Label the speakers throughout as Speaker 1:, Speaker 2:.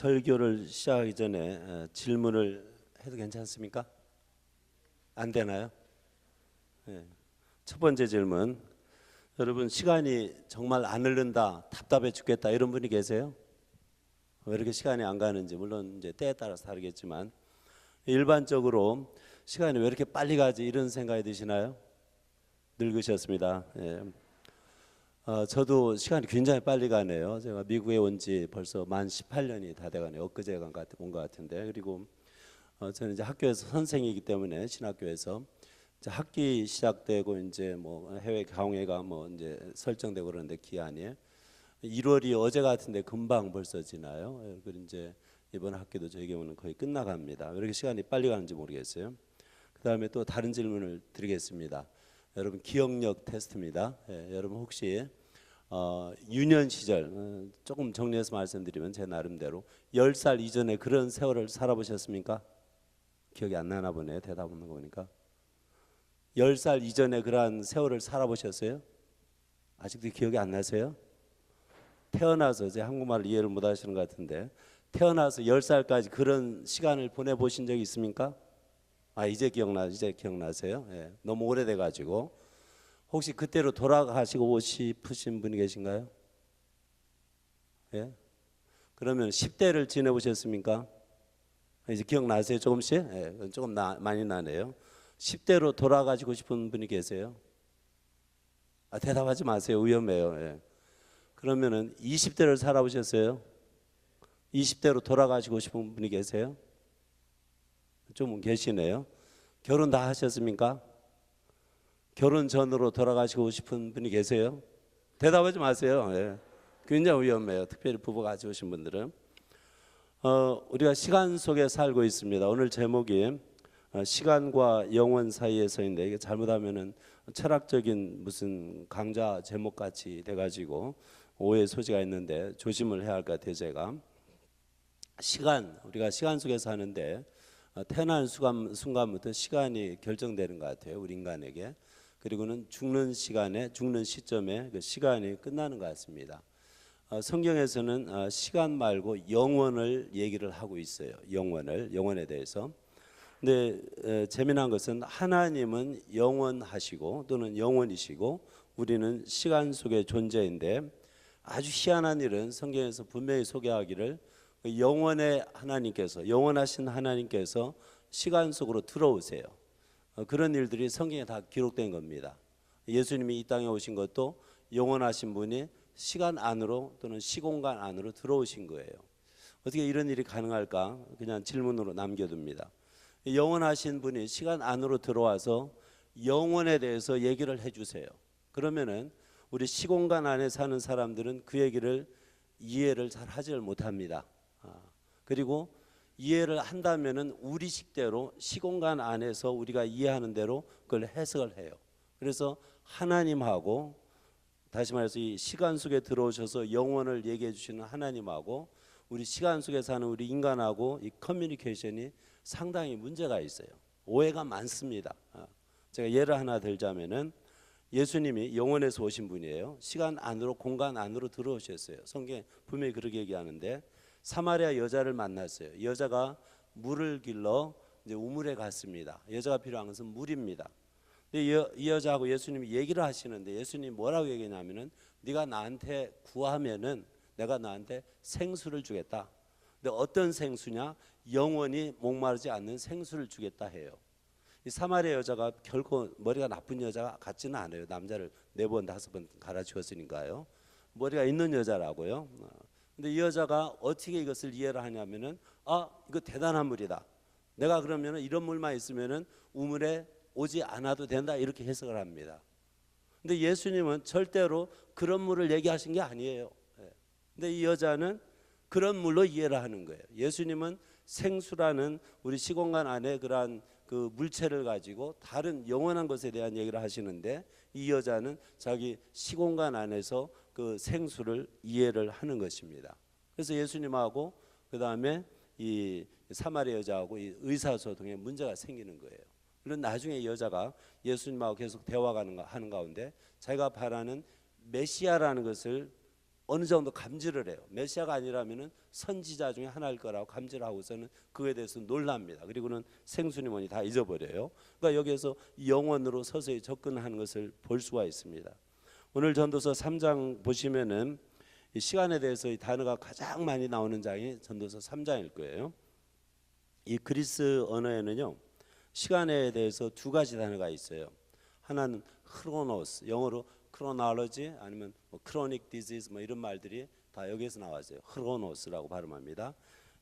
Speaker 1: 설교를 시작하기 전에 질문을 해도 괜찮습니까? 안 되나요? 네. 첫 번째 질문. 여러분, 시간이 정말 안 흐른다, 답답해 죽겠다 이런 분이 계세요? 왜 이렇게 시간이 안 가는지, 물론 이제 때에 따라서 다르겠지만 일반적으로 시간이 왜 이렇게 빨리 가지 이런 생각이 드시나요? 늙으셨습니다. 예. 저도 시간이 굉장히 빨리 가네요. 제가 미국에 온 지 벌써 만 18년이 다 돼가네요. 엊그제 온 것 같은데. 그리고 저는 이제 학교에서 선생이기 때문에 신학교에서 이제 학기 시작되고 이제 뭐 해외 강의가 뭐 이제 설정되고 그러는데 기한이 1월이 어제 같은데 금방 벌써 지나요. 그리고 이제 이번 학기도 저희 경우는 거의 끝나갑니다. 왜 이렇게 시간이 빨리 가는지 모르겠어요. 그다음에 또 다른 질문을 드리겠습니다. 여러분, 기억력 테스트입니다. 예, 여러분 혹시 유년 시절, 조금 정리해서 말씀드리면 제 나름대로 10살 이전에 그런 세월을 살아보셨습니까? 기억이 안 나나 보네요. 대답 없는 거 보니까. 10살 이전에 그러한 세월을 살아보셨어요? 아직도 기억이 안 나세요? 태어나서, 제 한국말을 이해를 못 하시는 것 같은데, 태어나서 10살까지 그런 시간을 보내보신 적이 있습니까? 이제 기억나세요? 예, 너무 오래돼 가지고. 혹시 그때로 돌아가시고 싶으신 분이 계신가요? 예? 그러면 10대를 지내보셨습니까? 이제 기억나세요? 조금씩? 예, 조금 많이 나네요. 10대로 돌아가시고 싶은 분이 계세요? 대답하지 마세요. 위험해요. 예. 그러면은 20대를 살아보셨어요? 20대로 돌아가시고 싶은 분이 계세요? 좀 계시네요. 결혼 다 하셨습니까? 결혼 전으로 돌아가시고 싶은 분이 계세요? 대답하지 마세요. 예. 굉장히 위험해요. 특별히 부부가 같이 오신 분들은. 우리가 시간 속에 살고 있습니다. 오늘 제목이 시간과 영원 사이에 서인데, 이게 잘못하면은 철학적인 무슨 강좌 제목 같이 돼가지고 오해 소지가 있는데 조심을 해야 할 것 같아요. 제가 우리가 시간 속에 사는데 태어나는 순간부터 시간이 결정되는 것 같아요. 우리 인간에게. 그리고는 죽는 시점에 그 시간이 끝나는 것 같습니다. 성경에서는 시간 말고 영원을 얘기를 하고 있어요. 영원에 대해서. 근데 재미난 것은 하나님은 영원하시고 또는 영원이시고 우리는 시간 속의 존재인데, 아주 희한한 일은 성경에서 분명히 소개하기를 영원하신 하나님께서 시간 속으로 들어오세요. 그런 일들이 성경에 다 기록된 겁니다. 예수님이 이 땅에 오신 것도 영원하신 분이 시간 안으로 또는 시공간 안으로 들어오신 거예요. 어떻게 이런 일이 가능할까? 그냥 질문으로 남겨둡니다. 영원하신 분이 시간 안으로 들어와서 영원에 대해서 얘기를 해주세요. 그러면은 우리 시공간 안에 사는 사람들은 그 얘기를 이해를 잘 하지를 못합니다. 그리고 이해를 한다면은 우리 식대로 시공간 안에서 우리가 이해하는 대로 그걸 해석을 해요. 그래서 하나님하고, 다시 말해서 이 시간 속에 들어오셔서 영원을 얘기해 주시는 하나님하고 우리 시간 속에 사는 우리 인간하고 이 커뮤니케이션이 상당히 문제가 있어요. 오해가 많습니다. 제가 예를 하나 들자면은 예수님이 영원에서 오신 분이에요. 시간 안으로, 공간 안으로 들어오셨어요. 성경에 분명히 그렇게 얘기하는데, 사마리아 여자를 만났어요. 여자가 물을 길러 이제 우물에 갔습니다. 여자가 필요한 것은 물입니다. 근데 이 여자하고 예수님이 얘기를 하시는데, 예수님이 뭐라고 얘기냐면은 네가 나한테 구하면은 내가 너한테 생수를 주겠다. 근데 어떤 생수냐? 영원히 목마르지 않는 생수를 주겠다 해요. 이 사마리아 여자가 결코 머리가 나쁜 여자 같지는 않아요. 남자를 4번 5번 갈아주었으니까요. 머리가 있는 여자라고요. 근데 이 여자가 어떻게 이것을 이해를 하냐면은, 이거 대단한 물이다. 내가 그러면은 이런 물만 있으면은 우물에 오지 않아도 된다, 이렇게 해석을 합니다. 근데 예수님은 절대로 그런 물을 얘기하신 게 아니에요. 근데 이 여자는 그런 물로 이해를 하는 거예요. 예수님은 생수라는 우리 시공간 안에 그러한 그 물체를 가지고 다른 영원한 것에 대한 얘기를 하시는데, 이 여자는 자기 시공간 안에서 그 생수를 이해를 하는 것입니다. 그래서 예수님하고 그 다음에 이 사마리아 여자하고 이 의사소통에 문제가 생기는 거예요. 그런 나중에 이 여자가 예수님하고 계속 대화하는 가운데 자기가 바라는 메시아라는 것을 어느 정도 감지를 해요. 메시아가 아니라면은 선지자 중에 하나일 거라고 감지를 하고서는 그거에 대해서 놀랍니다. 그리고는 생수니 뭐니 다 잊어버려요. 그러니까 여기에서 영원으로 서서히 접근하는 것을 볼 수가 있습니다. 오늘 전도서 3장 보시면은 이 시간에 대해서 이 단어가 가장 많이 나오는 장이 전도서 3장일 거예요. 이 그리스 언어에는요, 시간에 대해서 두 가지 단어가 있어요. 하나는 크로노스, 영어로 크로놀로지 아니면 뭐 크로닉 디지즈 뭐 이런 말들이 다 여기에서 나왔어요. 크로노스라고 발음합니다.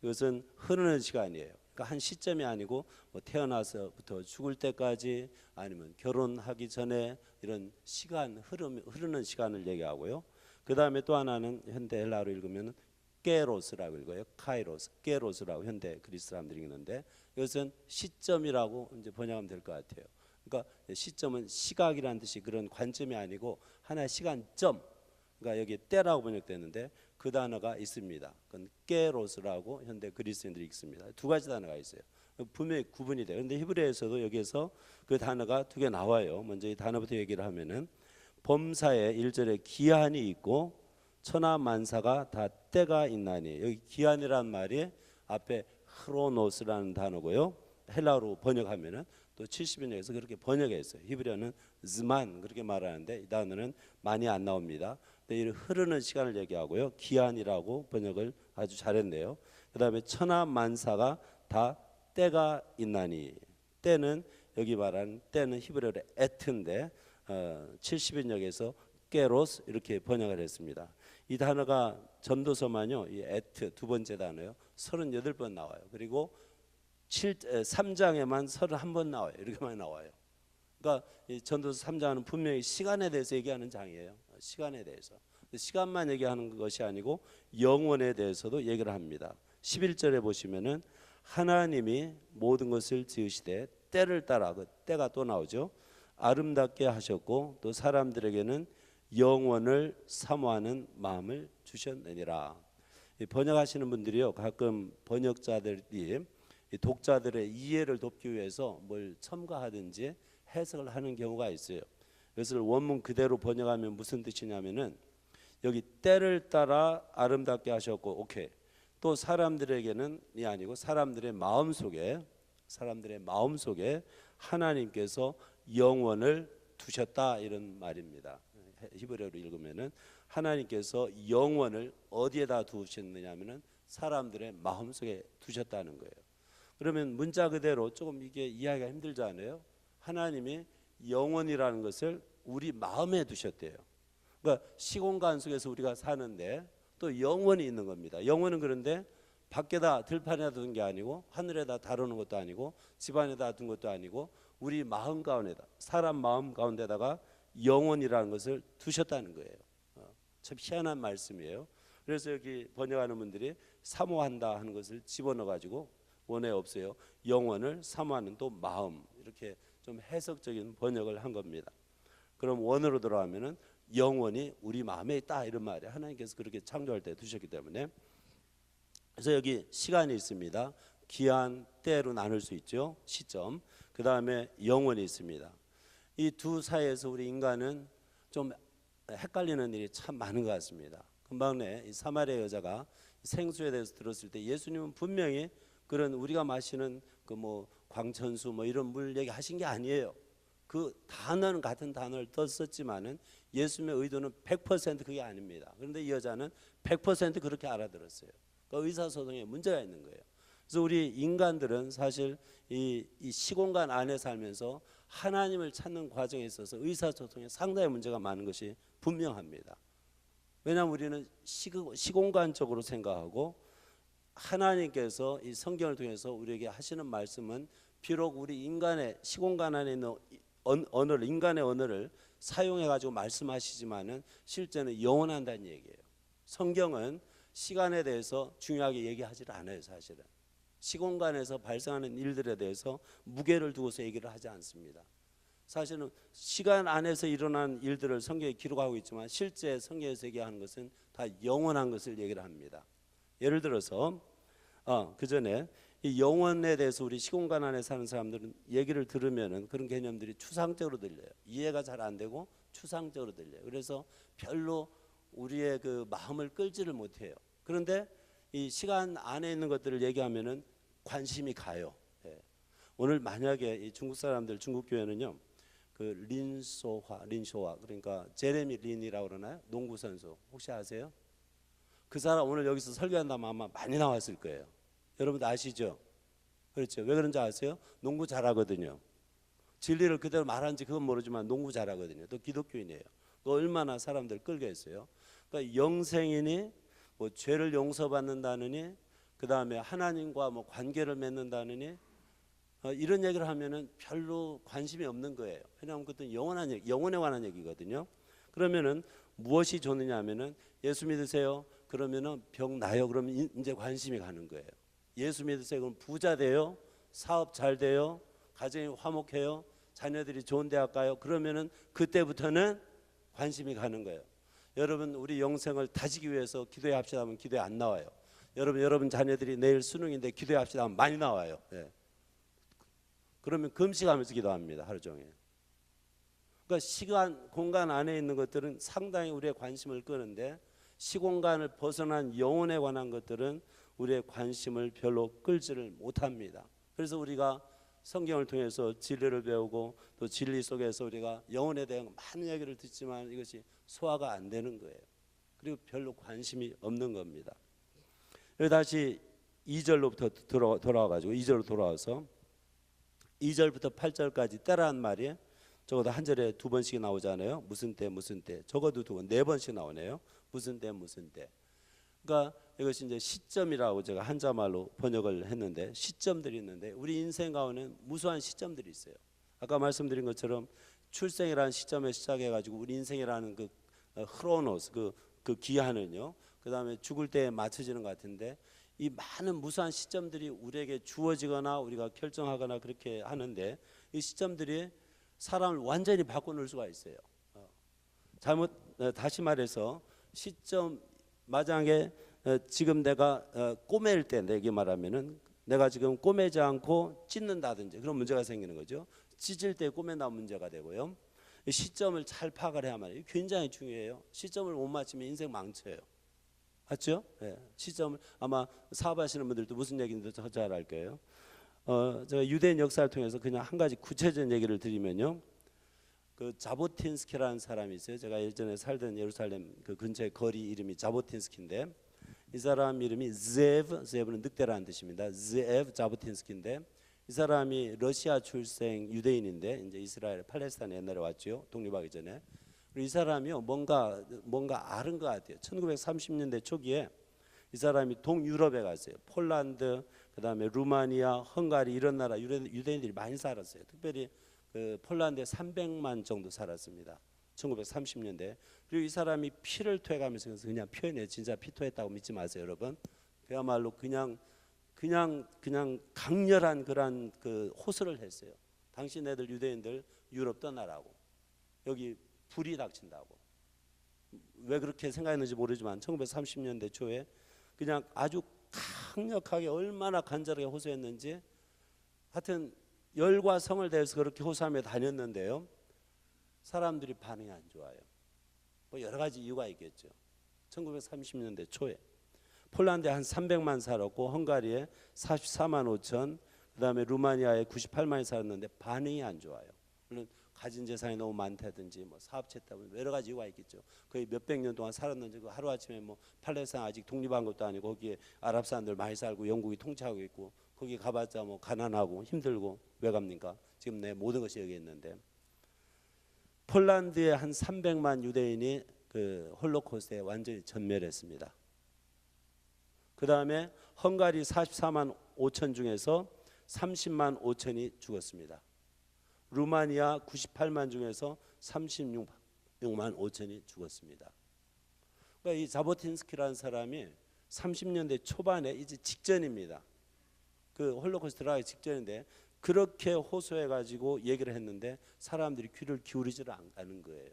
Speaker 1: 이것은 흐르는 시간이에요. 그러니까 한 시점이 아니고 뭐 태어나서부터 죽을 때까지 아니면 결혼하기 전에 이런 시간 흐르는 시간을 얘기하고요. 그 다음에 또 하나는 현대 헬라어로 읽으면 깨로스라고 읽어요. 카이로스, 깨로스라고 현대 그리스 사람들이 읽는데 이것은 시점이라고 이제 번역하면 될 것 같아요. 그러니까 시점은 시각이라는 뜻이 그런 관점이 아니고 하나의 시간점. 그러니까 여기 때라고 번역되는데 그 단어가 있습니다. 그건 깨로스라고 현대 그리스인들이 읽습니다. 두 가지 단어가 있어요. 분명히 구분이 돼요. 그런데 히브리어에서도 여기에서 그 단어가 두 개 나와요. 먼저 이 단어부터 얘기를 하면은 범사에 1절에 기한이 있고 천하만사가 다 때가 있나니, 여기 기한이란 말이 앞에 크로노스라는 단어고요. 헬라어로 번역하면은 또 70인역에서 그렇게 번역했어요. 히브리어는 zman 그렇게 말하는데 이 단어는 많이 안 나옵니다. 근데 이 흐르는 시간을 얘기하고요. 기한이라고 번역을 아주 잘했네요. 그다음에 천하만사가 다 때가 있나니, 때는 여기 말하는 때는 히브리어로 에트인데 70인역에서 깨로스 이렇게 번역을 했습니다. 이 단어가 전도서만요, 이 에트 두 번째 단어요. 38번 나와요. 그리고 3장에만 31번 나와요. 이렇게만 나와요. 그러니까 이 전도서 3장은 분명히 시간에 대해서 얘기하는 장이에요. 시간에 대해서. 시간만 얘기하는 것이 아니고 영원에 대해서도 얘기를 합니다. 11절에 보시면은 하나님이 모든 것을 지으시되 때를 따라, 그 때가 또 나오죠. 아름답게 하셨고 또 사람들에게는 영원을 사모하는 마음을 주셨느니라. 번역하시는 분들이요, 가끔 번역자들이 독자들의 이해를 돕기 위해서 뭘 첨가하든지 해석을 하는 경우가 있어요. 그것을 원문 그대로 번역하면 무슨 뜻이냐면은 여기 때를 따라 아름답게 하셨고, 오케이. 또 사람들에게는이 아니고 사람들의 마음속에 하나님께서 영원을 두셨다 이런 말입니다. 히브리어로 읽으면은 하나님께서 영원을 어디에다 두셨느냐면은 사람들의 마음속에 두셨다는 거예요. 그러면 문자 그대로 조금 이게 이해하기가 힘들잖아요. 하나님이 영원이라는 것을 우리 마음에 두셨대요. 그러니까 시공간 속에서 우리가 사는데 또 영원이 있는 겁니다. 영원은 그런데 밖에다 들판에다 둔 게 아니고 하늘에다 다루는 것도 아니고 집안에다 둔 것도 아니고 우리 마음 가운데다, 사람 마음 가운데다가 영원이라는 것을 두셨다는 거예요. 참 희한한 말씀이에요. 그래서 여기 번역하는 분들이 사모한다 하는 것을 집어넣어 가지고 원에 없어요. 영원을 사모하는 또 마음, 이렇게 좀 해석적인 번역을 한 겁니다. 그럼 원어로 들어가면은 영원이 우리 마음에 있다 이런 말이에요. 하나님께서 그렇게 창조할 때 두셨기 때문에. 그래서 여기 시간이 있습니다. 기한, 때로 나눌 수 있죠. 시점. 그 다음에 영원이 있습니다. 이 두 사이에서 우리 인간은 좀 헷갈리는 일이 참 많은 것 같습니다. 금방 이 사마리아 여자가 생수에 대해서 들었을 때 예수님은 분명히 그런 우리가 마시는 그 뭐 광천수 뭐 이런 물 얘기하신 게 아니에요. 그 단어는 같은 단어를 썼지만은 예수님의 의도는 100% 그게 아닙니다. 그런데 이 여자는 100% 그렇게 알아들었어요. 그러니까 의사소통에 문제가 있는 거예요. 그래서 우리 인간들은 사실 이 시공간 안에 살면서 하나님을 찾는 과정에 있어서 의사소통에 상당히 문제가 많은 것이 분명합니다. 왜냐하면 우리는 시공간적으로 생각하고 하나님께서 이 성경을 통해서 우리에게 하시는 말씀은 비록 우리 인간의 시공간 안에 있는 언어를, 인간의 언어를 사용해 가지고 말씀하시지만은 실제는 영원한다는 얘기예요. 성경은 시간에 대해서 중요하게 얘기하지를 않아요. 사실은 시공간에서 발생하는 일들에 대해서 무게를 두고서 얘기를 하지 않습니다. 사실은 시간 안에서 일어난 일들을 성경에 기록하고 있지만 실제 성경에서 얘기하는 것은 다 영원한 것을 얘기를 합니다. 예를 들어서 그 전에 이 영원에 대해서 우리 시공간 안에 사는 사람들은 얘기를 들으면은 그런 개념들이 추상적으로 들려요. 이해가 잘 안 되고 추상적으로 들려요. 그래서 별로 우리의 그 마음을 끌지를 못해요. 그런데 이 시간 안에 있는 것들을 얘기하면은 관심이 가요. 예. 오늘 만약에 이 중국 사람들, 중국 교회는요, 그 린쇼화 그러니까 제레미 린이라고 그러나요? 농구 선수 혹시 아세요? 그 사람 오늘 여기서 설교한다면 아마 많이 나왔을 거예요. 여러분 아시죠? 그렇죠. 왜 그런지 아세요? 농구 잘하거든요. 진리를 그대로 말하는지 그건 모르지만 농구 잘하거든요. 또 기독교인이에요. 또 얼마나 사람들 끌게 했어요. 그러니까 영생이니 뭐 죄를 용서받는다느니 그 다음에 하나님과 뭐 관계를 맺는다느니 이런 얘기를 하면은 별로 관심이 없는 거예요. 왜냐하면 그것도 영원한 얘기, 영혼에 관한 얘기거든요. 그러면은 무엇이 좋느냐 하면은 예수 믿으세요. 그러면은 병 나요. 그러면 이제 관심이 가는 거예요. 예수 믿으세요. 그럼 부자 돼요. 사업 잘 돼요. 가정이 화목해요. 자녀들이 좋은 대학 가요. 그러면은 그때부터는 관심이 가는 거예요. 여러분 우리 영생을 다지기 위해서 기도해 합시다 하면 기도에 안 나와요. 여러분 자녀들이 내일 수능인데 기도해 합시다 하면 많이 나와요. 예. 그러면 금식하면서 기도합니다. 하루 종일. 그러니까 시간, 공간 안에 있는 것들은 상당히 우리의 관심을 끄는데 시공간을 벗어난 영혼에 관한 것들은 우리의 관심을 별로 끌지를 못합니다. 그래서 우리가 성경을 통해서 진리를 배우고 또 진리 속에서 우리가 영혼에 대한 많은 얘기를 듣지만 이것이 소화가 안 되는 거예요. 그리고 별로 관심이 없는 겁니다. 여기 다시 2절로부터 돌아와가지고 2절로 돌아와서 2절부터 8절까지 때라는 말이 적어도 한 절에 두 번씩 나오잖아요. 무슨 때 무슨 때. 적어도 두 번, 네 번씩 나오네요. 무슨 때 무슨 때. 그러니까 이것이 이제 시점이라고 제가 한자말로 번역을 했는데 시점들이 있는데 우리 인생 가운데 무수한 시점들이 있어요. 아까 말씀드린 것처럼 출생이라는 시점에 시작해가지고 우리 인생이라는 그 흐로노스 그 기한은요. 그 다음에 죽을 때에 맞춰지는 것 같은데 이 많은 무수한 시점들이 우리에게 주어지거나 우리가 결정하거나 그렇게 하는데 이 시점들이 사람을 완전히 바꿔놓을 수가 있어요. 다시 말해서 시점 마지막에 지금 내가 꼬맬 때 내게 말하면은 내가 지금 꼬매지 않고 찢는다든지 그런 문제가 생기는 거죠. 찢을 때 꼬맨다 문제가 되고요. 시점을 잘 파악을 해야만 해요. 굉장히 중요해요. 시점을 못 맞추면 인생 망쳐요. 맞죠? 네. 시점을 아마 사업하시는 분들도 무슨 얘기인지 잘 알 거예요. 제가 유대인 역사를 통해서 그냥 한 가지 구체적인 얘기를 드리면요. 그 자보틴스키라는 사람이 있어요. 제가 예전에 살던 예루살렘 그 근처의 거리 이름이 자보틴스키인데 이 사람 이름이 제브는 늑대라는 뜻입니다. 제브 자보틴스키인데 이 사람이 러시아 출생 유대인인데 이제 이스라엘 팔레스타인 옛날에 왔죠. 독립하기 전에. 그리고 이 사람이요 뭔가 아는 것 같아요. 1930년대 초기에 이 사람이 동유럽에 갔어요. 폴란드, 그다음에 루마니아, 헝가리 이런 나라 유대인들이 많이 살았어요. 특별히 그 폴란드에 300만 정도 살았습니다. 1930년대. 그리고 이 사람이 피를 토해가면서 그냥 표현해 진짜 피 토했다고 믿지 마세요, 여러분. 그야말로 그냥 강렬한 그런 그 호소를 했어요. 당신네들 유대인들 유럽 떠나라고. 여기 불이 닥친다고. 왜 그렇게 생각했는지 모르지만 1930년대 초에 그냥 아주 강력하게 얼마나 간절하게 호소했는지 하여튼 열과 성을 대해서 그렇게 호소하며 다녔는데요. 사람들이 반응이 안 좋아요. 뭐 여러 가지 이유가 있겠죠. 1930년대 초에 폴란드에 한 300만 살았고 헝가리에 44만 5천 그다음에 루마니아에 98만이 살았는데 반응이 안 좋아요. 물론 가진 재산이 너무 많다든지 뭐 사업체 때문에 여러 가지 이유가 있겠죠. 거의 몇백 년 동안 살았는지 그 하루아침에 뭐 팔레스타인 아직 독립한 것도 아니고 거기에 아랍 사람들 많이 살고 영국이 통치하고 있고 거기 가봤자 뭐 가난하고 힘들고 왜 갑니까? 지금 내 모든 것이 여기 있는데 폴란드의 한 300만 유대인이 그 홀로코스트에 완전히 전멸했습니다. 그 다음에 헝가리 44만 5천 중에서 30만 5천이 죽었습니다. 루마니아 98만 중에서 36만 5천이 죽었습니다. 그러니까 이 자보틴스키라는 사람이 30년대 초반에 이제 직전입니다. 그 홀로코스트 들어가기 직전인데 그렇게 호소해가지고 얘기를 했는데 사람들이 귀를 기울이지를 않는 거예요.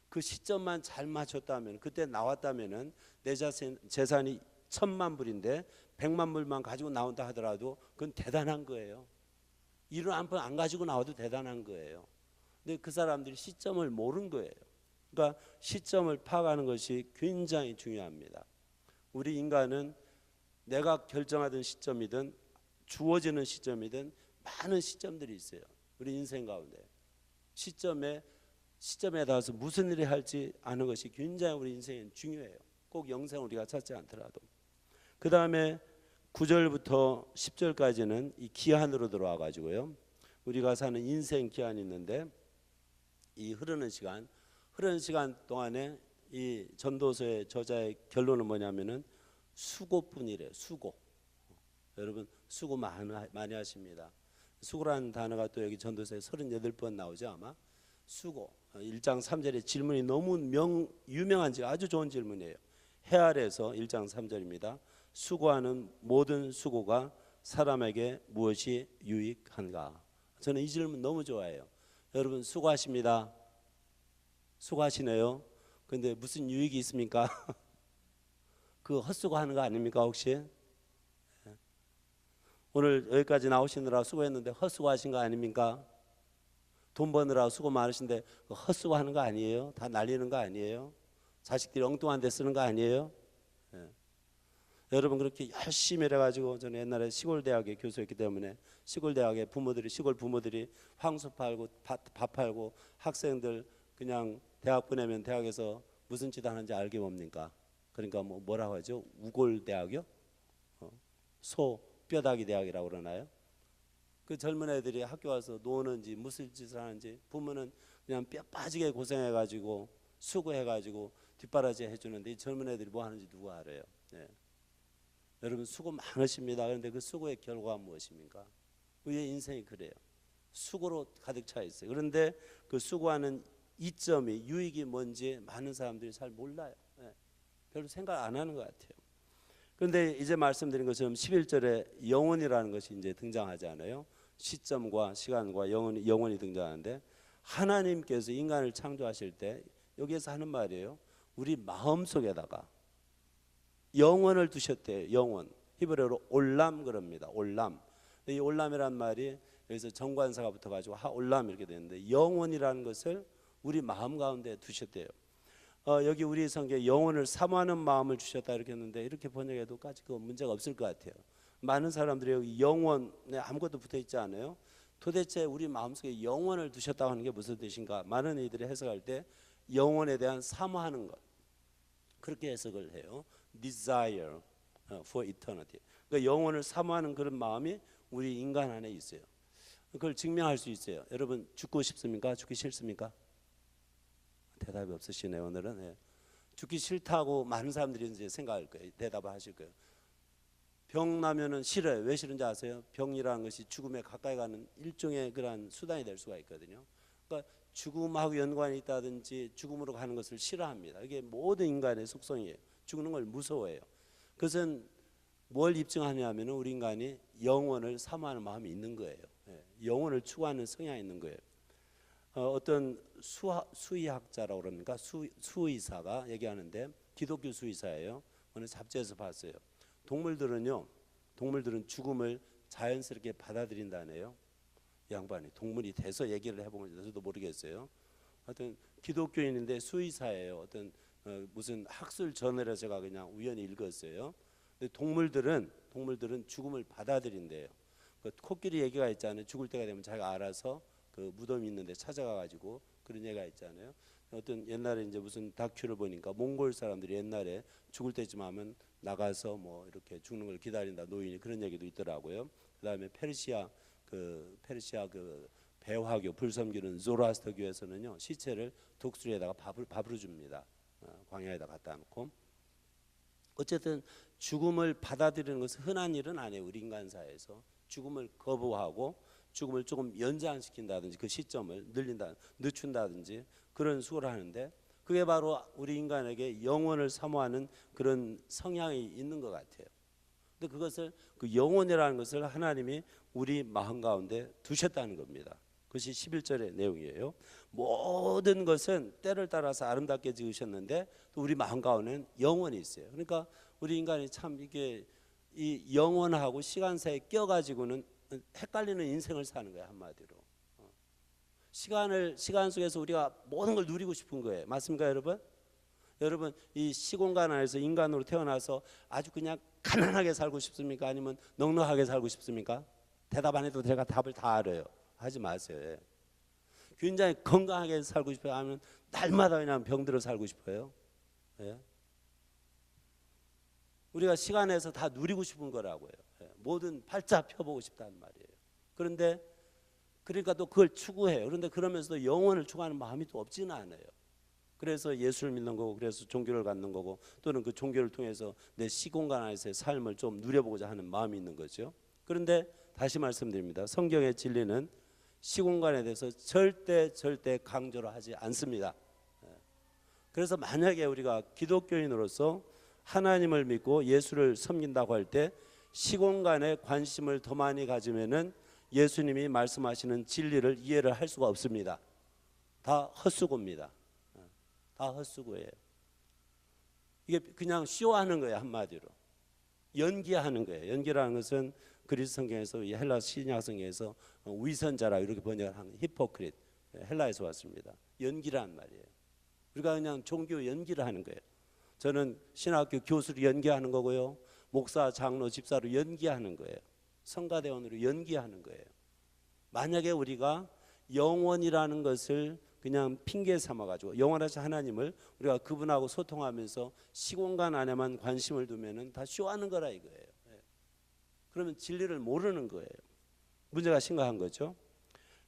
Speaker 1: 그 시점만 잘 맞췄다면 그때 나왔다면은 내 재산이 1,000만 불인데 100만 불만 가지고 나온다 하더라도 그건 대단한 거예요. 일을 한 번 안 가지고 나와도 대단한 거예요. 근데 그 사람들이 시점을 모른 거예요. 그러니까 시점을 파악하는 것이 굉장히 중요합니다. 우리 인간은 내가 결정하던 시점이든 주어지는 시점이든 많은 시점들이 있어요. 우리 인생 가운데 시점에 따라서 무슨 일을 할지 아는 것이 굉장히 우리 인생엔 중요해요. 꼭 영생 우리가 찾지 않더라도. 그 다음에 9절부터 10절까지는 이 기한으로 들어와 가지고요. 우리가 사는 인생 기한이 있는데 이 흐르는 시간 동안에 이 전도서의 저자의 결론은 뭐냐면은 수고뿐이래요. 수고. 여러분 수고 많이 하십니다. 수고라는 단어가 또 여기 전도서에 38번 나오죠 아마. 수고. 1장 3절의 질문이 너무 유명한 아주 좋은 질문이에요. 해 아래에서 1장 3절입니다. 수고하는 모든 수고가 사람에게 무엇이 유익한가? 저는 이 질문 너무 좋아해요. 여러분 수고하십니다. 수고하시네요. 근데 무슨 유익이 있습니까? 그 헛수고하는 거 아닙니까 혹시? 오늘 여기까지 나오시느라 수고했는데 헛수고하신 거 아닙니까? 돈 버느라 수고 많으신데 헛수고하는 거 아니에요? 다 날리는 거 아니에요? 자식들이 엉뚱한 데 쓰는 거 아니에요? 여러분 그렇게 열심히 해가지고 저는 옛날에 시골 대학에 교수였기 때문에 시골 대학에 시골 부모들이 황소 팔고 밥 팔고 학생들 그냥 대학 보내면 대학에서 무슨 짓 하는지 알게 뭡니까? 그러니까 뭐라고 하죠? 우골 대학이요? 소 뼈다귀 대학이라고 그러나요? 그 젊은 애들이 학교 와서 노는지 무슨 짓을 하는지 부모는 그냥 뼈 빠지게 고생해가지고 수고해가지고 뒷바라지 해주는데 이 젊은 애들이 뭐 하는지 누가 알아요? 네. 여러분 수고 많으십니다. 그런데 그 수고의 결과가 무엇입니까? 우리의 인생이 그래요. 수고로 가득 차 있어요. 그런데 그 수고하는 이점이 유익이 뭔지 많은 사람들이 잘 몰라요. 네. 별로 생각 안 하는 것 같아요. 그런데 이제 말씀드린 것처럼 11절에 영원이라는 것이 이제 등장하잖아요. 시점과 시간과 영원이 등장하는데 하나님께서 인간을 창조하실 때 여기에서 하는 말이에요. 우리 마음속에다가 영원을 두셨대요. 영원. 히브리어로 올람 그럽니다. 올람. 이 올람이란 말이 여기서 정관사가 붙어가지고 하올람 이렇게 되는데 영원이라는 것을 우리 마음 가운데 두셨대요. 여기 우리 성경에 영혼을 사모하는 마음을 주셨다 이렇게 했는데 이렇게 번역해도 까지 그 문제가 없을 것 같아요. 많은 사람들이 여기 영혼에 아무것도 붙어 있지 않아요. 도대체 우리 마음속에 영혼을 두셨다고 하는 게 무슨 뜻인가? 많은 이들이 해석할 때 영혼에 대한 사모하는 것 그렇게 해석을 해요. Desire for eternity. 그러니까 영혼을 사모하는 그런 마음이 우리 인간 안에 있어요. 그걸 증명할 수 있어요. 여러분 죽고 싶습니까? 죽기 싫습니까? 대답이 없으시네요. 오늘은. 네. 죽기 싫다고 많은 사람들이 이제 생각할 거예요. 대답을 하실 거예요. 병 나면은 싫어요. 왜 싫은지 아세요? 병이라는 것이 죽음에 가까이 가는 일종의 그러한 수단이 될 수가 있거든요. 그러니까 죽음하고 연관이 있다든지 죽음으로 가는 것을 싫어합니다. 이게 모든 인간의 속성이에요. 죽는 걸 무서워해요. 그것은 뭘 입증하냐면은 우리 인간이 영혼을 사모하는 마음이 있는 거예요. 네. 영혼을 추구하는 성향이 있는 거예요. 어떤 수의학자라고 그럽니까? 수의사가 얘기하는데 기독교 수의사예요. 어느 잡지에서 봤어요. 동물들은 죽음을 자연스럽게 받아들인다네요. 양반이 동물이 돼서 얘기를 해본 건지 저도 모르겠어요. 하여튼 기독교인인데 수의사예요. 어떤 무슨 학술 저널에 제가 그냥 우연히 읽었어요. 근데 동물들은 죽음을 받아들인대요. 그 코끼리 얘기가 있잖아요. 죽을 때가 되면 자기가 알아서 그 무덤이 있는데 찾아가 가지고 그런 얘기가 있잖아요. 어떤 옛날에 이제 무슨 다큐를 보니까 몽골 사람들이 옛날에 죽을 때쯤 하면 나가서 뭐 이렇게 죽는 걸 기다린다 노인이 그런 얘기도 있더라고요. 그다음에 페르시아 그 배화교 불섬기는 조로아스터교에서는요 시체를 독수리에다가 밥으로 줍니다. 광야에다 갖다 놓고. 어쨌든 죽음을 받아들이는 것은 흔한 일은 아니에요. 우리 인간사에서 죽음을 거부하고 죽음을 조금 연장시킨다든지 그 시점을 늦춘다든지 그런 수고를 하는데 그게 바로 우리 인간에게 영혼을 사모하는 그런 성향이 있는 것 같아요. 근데 그것을 그 영혼이라는 것을 하나님이 우리 마음 가운데 두셨다는 겁니다. 그것이 11절의 내용이에요. 모든 것은 때를 따라서 아름답게 지으셨는데 또 우리 마음 가운데는 영혼이 있어요. 그러니까 우리 인간이 참 이게 이 영혼하고 시간 사이에 껴가지고는 헷갈리는 인생을 사는 거야 한마디로. 시간 속에서 우리가 모든 걸 누리고 싶은 거예요. 맞습니까, 여러분? 여러분, 이 시공간 안에서 인간으로 태어나서 아주 그냥 가난하게 살고 싶습니까? 아니면 넉넉하게 살고 싶습니까? 대답 안 해도 제가 답을 다 알아요. 하지 마세요. 예. 굉장히 건강하게 살고 싶어요? 아니면 날마다 그냥 병들어 살고 싶어요? 예. 우리가 시간에서 다 누리고 싶은 거라고요. 예. 뭐든 팔자 펴보고 싶다는 말이에요. 그런데 그러니까 또 그걸 추구해요. 그런데 그러면서도 영혼을 추구하는 마음이 또 없지는 않아요. 그래서 예수를 믿는 거고, 그래서 종교를 갖는 거고, 또는 그 종교를 통해서 내 시공간 안에서의 삶을 좀 누려보고자 하는 마음이 있는 거죠. 그런데 다시 말씀드립니다. 성경의 진리는 시공간에 대해서 절대 강조를 하지 않습니다. 그래서 만약에 우리가 기독교인으로서 하나님을 믿고 예수를 섬긴다고 할 때 시공간에 관심을 더 많이 가지면은 예수님이 말씀하시는 진리를 이해를 할 수가 없습니다. 다 헛수고입니다. 다 헛수고예요. 이게 그냥 쇼하는 거예요. 한마디로 연기하는 거예요. 연기라는 것은 그리스 성경에서 헬라 신약 성경에서 위선자라 이렇게 번역한 히포크릿, 헬라에서 왔습니다. 연기란 말이에요. 우리가 그냥 종교 연기를 하는 거예요. 저는 신학교 교수로 연기하는 거고요, 목사, 장로, 집사로 연기하는 거예요. 성가대원으로 연기하는 거예요. 만약에 우리가 영원이라는 것을 그냥 핑계 삼아가지고 영원하신 하나님을 우리가 그분하고 소통하면서 시공간 안에만 관심을 두면은 다 쇼하는 거라 이거예요. 그러면 진리를 모르는 거예요. 문제가 심각한 거죠.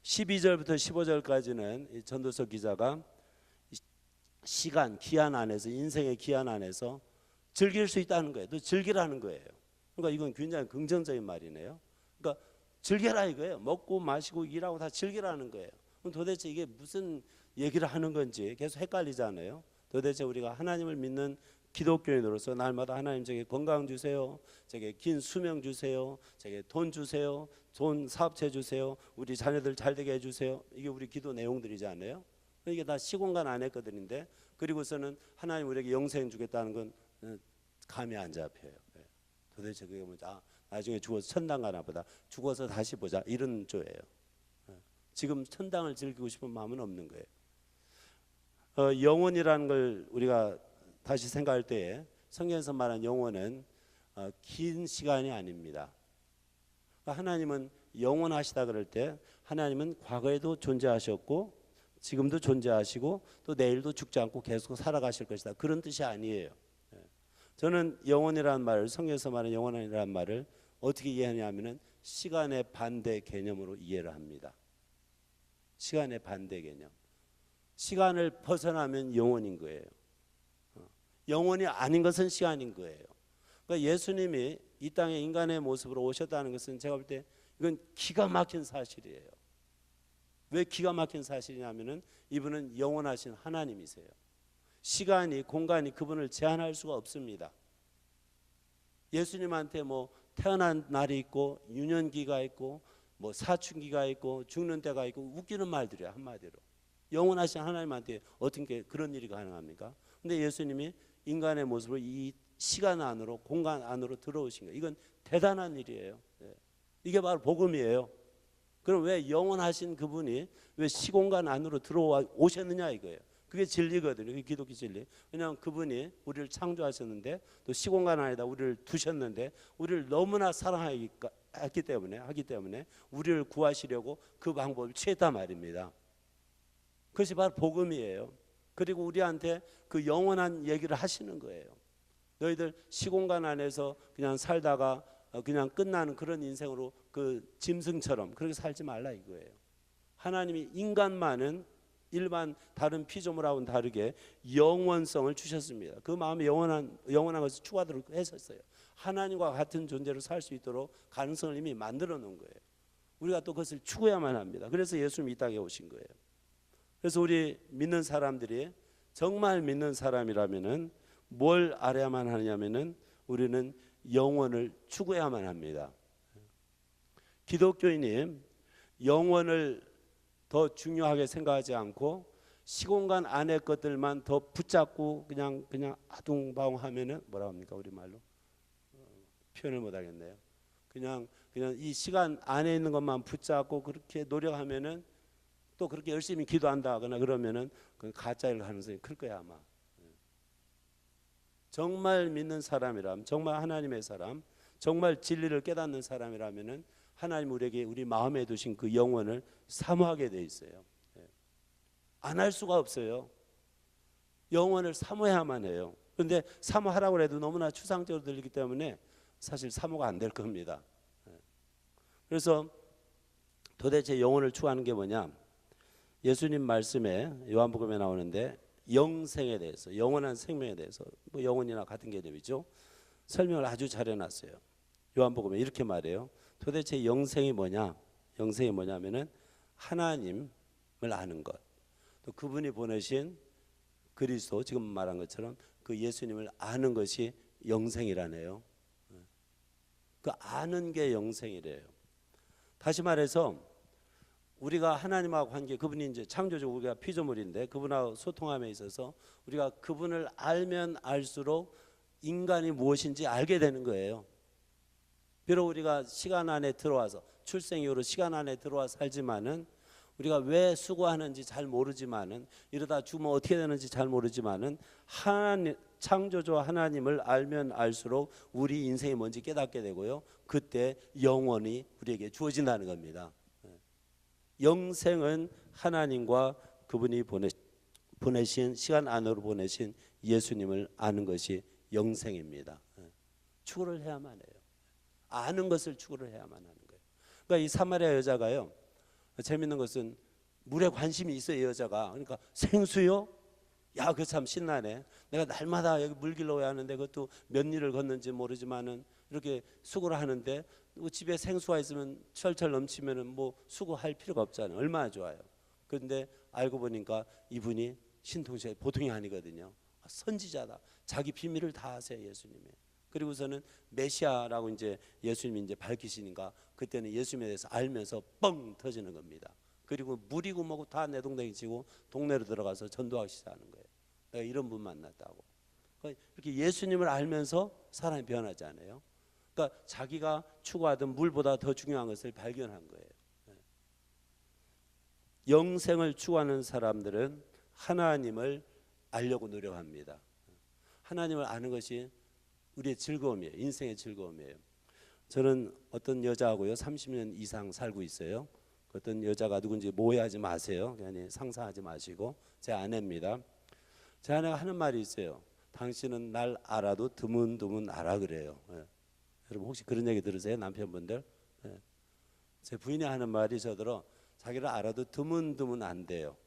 Speaker 1: 12절부터 15절까지는 전도서 기자가 시간, 기한 안에서, 인생의 기한 안에서 즐길 수 있다는 거예요. 또 즐기라는 거예요. 그러니까 이건 굉장히 긍정적인 말이네요. 그러니까 즐겨라 이거예요. 먹고 마시고 일하고 다 즐기라는 거예요. 그럼 도대체 이게 무슨 얘기를 하는 건지 계속 헷갈리잖아요. 도대체 우리가 하나님을 믿는 기독교인으로서 날마다 하나님 제게 건강 주세요, 제게 긴 수명 주세요, 제게 돈 주세요, 좋은 사업체 주세요, 우리 자녀들 잘 되게 해주세요, 이게 우리 기도 내용들이지 않아요? 이게 다 시공간 안의 것들인데, 그리고서는 하나님 우리에게 영생 주겠다는 건 감이 안 잡혀요. 도대체 그게 뭐지? 나중에 죽어서 천당 가나 보다, 죽어서 다시 보자, 이런 조예요. 지금 천당을 즐기고 싶은 마음은 없는 거예요. 영혼이라는 걸 우리가 다시 생각할 때에 성경에서 말한 영혼은 긴 시간이 아닙니다. 하나님은 영원하시다 그럴 때 하나님은 과거에도 존재하셨고 지금도 존재하시고 또 내일도 죽지 않고 계속 살아가실 것이다, 그런 뜻이 아니에요. 저는 영혼이라는 말을, 성경에서 말하는 영혼이라는 말을 어떻게 이해하냐면은 시간의 반대 개념으로 이해를 합니다. 시간의 반대 개념. 시간을 벗어나면 영혼인 거예요. 영혼이 아닌 것은 시간인 거예요. 그러니까 예수님이 이 땅에 인간의 모습으로 오셨다는 것은 제가 볼 때 이건 기가 막힌 사실이에요. 왜 기가 막힌 사실이냐면은 이분은 영원하신 하나님이세요. 시간이, 공간이 그분을 제한할 수가 없습니다. 예수님한테 뭐 태어난 날이 있고 유년기가 있고 뭐 사춘기가 있고 죽는 때가 있고 웃기는 말들이에요. 한마디로 영원하신 하나님한테 어떻게 그런 일이 가능합니까? 근데 예수님이 인간의 모습으로 이 시간 안으로, 공간 안으로 들어오신 거예요. 이건 대단한 일이에요. 이게 바로 복음이에요. 그럼 왜 영원하신 그분이 왜 시공간 안으로 들어와 오셨느냐 이거예요. 그게 진리거든요. 그게 기독교 진리. 왜냐하면 그분이 우리를 창조하셨는데 또 시공간 안에다 우리를 두셨는데 우리를 너무나 사랑하기 때문에 우리를 구하시려고 그 방법을 취했단 말입니다. 그것이 바로 복음이에요. 그리고 우리한테 그 영원한 얘기를 하시는 거예요. 너희들 시공간 안에서 그냥 살다가 그냥 끝나는 그런 인생으로 그 짐승처럼 그렇게 살지 말라 이거예요. 하나님이 인간만은 일반 다른 피조물하고는 다르게 영원성을 주셨습니다. 그 마음에 영원한 것을 추구하도록 했었어요. 하나님과 같은 존재로 살 수 있도록 가능성을 이미 만들어 놓은 거예요. 우리가 또 그것을 추구해야만 합니다. 그래서 예수님이 이 땅에 오신 거예요. 그래서 우리 믿는 사람들이 정말 믿는 사람이라면은 뭘 알아야만 하냐면은 우리는 영원을 추구해야만 합니다. 기독교인이 영원을 더 중요하게 생각하지 않고 시공간 안의 것들만 더 붙잡고 그냥 아둥바둥하면은 뭐라 합니까 우리말로? 표현을 못 하겠네요. 그냥 이 시간 안에 있는 것만 붙잡고 그렇게 노력하면은 또 그렇게 열심히 기도한다거나 그러면은 그 가짜일 가능성이 클 거야 아마. 정말 믿는 사람이라면, 정말 하나님의 사람, 정말 진리를 깨닫는 사람이라면은 하나님 우리에게 우리 마음에 두신 그 영혼을 사모하게 돼 있어요. 안 할 수가 없어요. 영혼을 사모해야만 해요. 그런데 사모하라고 해도 너무나 추상적으로 들리기 때문에 사실 사모가 안 될 겁니다. 그래서 도대체 영혼을 추구하는 게 뭐냐? 예수님 말씀에 요한복음에 나오는데 영생에 대해서, 영원한 생명에 대해서, 뭐 영혼이나 같은 개념이죠. 설명을 아주 잘 해놨어요. 요한복음에 이렇게 말해요. 도대체 영생이 뭐냐? 영생이 뭐냐면은 하나님을 아는 것, 또 그분이 보내신 그리스도, 지금 말한 것처럼 그 예수님을 아는 것이 영생이라네요. 그 아는 게 영생이래요. 다시 말해서 우리가 하나님하고 관계, 그분이 이제 창조주, 우리가 피조물인데 그분하고 소통함에 있어서 우리가 그분을 알면 알수록 인간이 무엇인지 알게 되는 거예요. 비록 우리가 시간 안에 들어와서, 출생 이후로 시간 안에 들어와 살지만은 우리가 왜 수고하는지 잘 모르지만은, 이러다 죽으면 어떻게 되는지 잘 모르지만은 하나님, 창조주 하나님을 알면 알수록 우리 인생이 뭔지 깨닫게 되고요. 그때 영원히 우리에게 주어진다는 겁니다. 영생은 하나님과 그분이 보내신, 시간 안으로 보내신 예수님을 아는 것이 영생입니다. 추구를 해야만 해요. 아는 것을 추구를 해야만 하는 거예요. 그러니까 이 사마리아 여자가요, 재밌는 것은 물에 관심이 있어요. 이 여자가. 그러니까 생수요? 야, 그거 참 신나네. 내가 날마다 여기 물 길러야 하는데 그것도 몇 리를 걷는지 모르지만은 이렇게 수고를 하는데 집에 생수가 있으면 철철 넘치면은 뭐 수고할 필요가 없잖아요. 얼마나 좋아요. 그런데 알고 보니까 이분이 신통치가 보통이 아니거든요. 선지자다. 자기 비밀을 다 아세요, 예수님이. 그리고서는 메시아라고 이제 예수님이 이제 밝히시니까 그때는 예수님에 대해서 알면서 뻥 터지는 겁니다. 그리고 물이고 뭐고 다 내동댕이 치고 동네로 들어가서 전도하기 시작하는 거예요. 내가 이런 분 만났다고. 그러니까 이렇게 예수님을 알면서 사람이 변하지 않아요. 그러니까 자기가 추구하던 물보다 더 중요한 것을 발견한 거예요. 영생을 추구하는 사람들은 하나님을 알려고 노력합니다. 하나님을 아는 것이 우리의 즐거움이에요. 인생의 즐거움이에요. 저는 어떤 여자하고요 30년 이상 살고 있어요. 어떤 여자가 누군지 오해하지 마세요. 그냥 상상하지 마시고, 제 아내입니다. 제 아내가 하는 말이 있어요. 당신은 날 알아도 드문드문 알아 그래요. 여러분 혹시 그런 얘기 들으세요? 남편분들? 제 부인이 하는 말이 저더러 자기를 알아도 드문드문 안 돼요.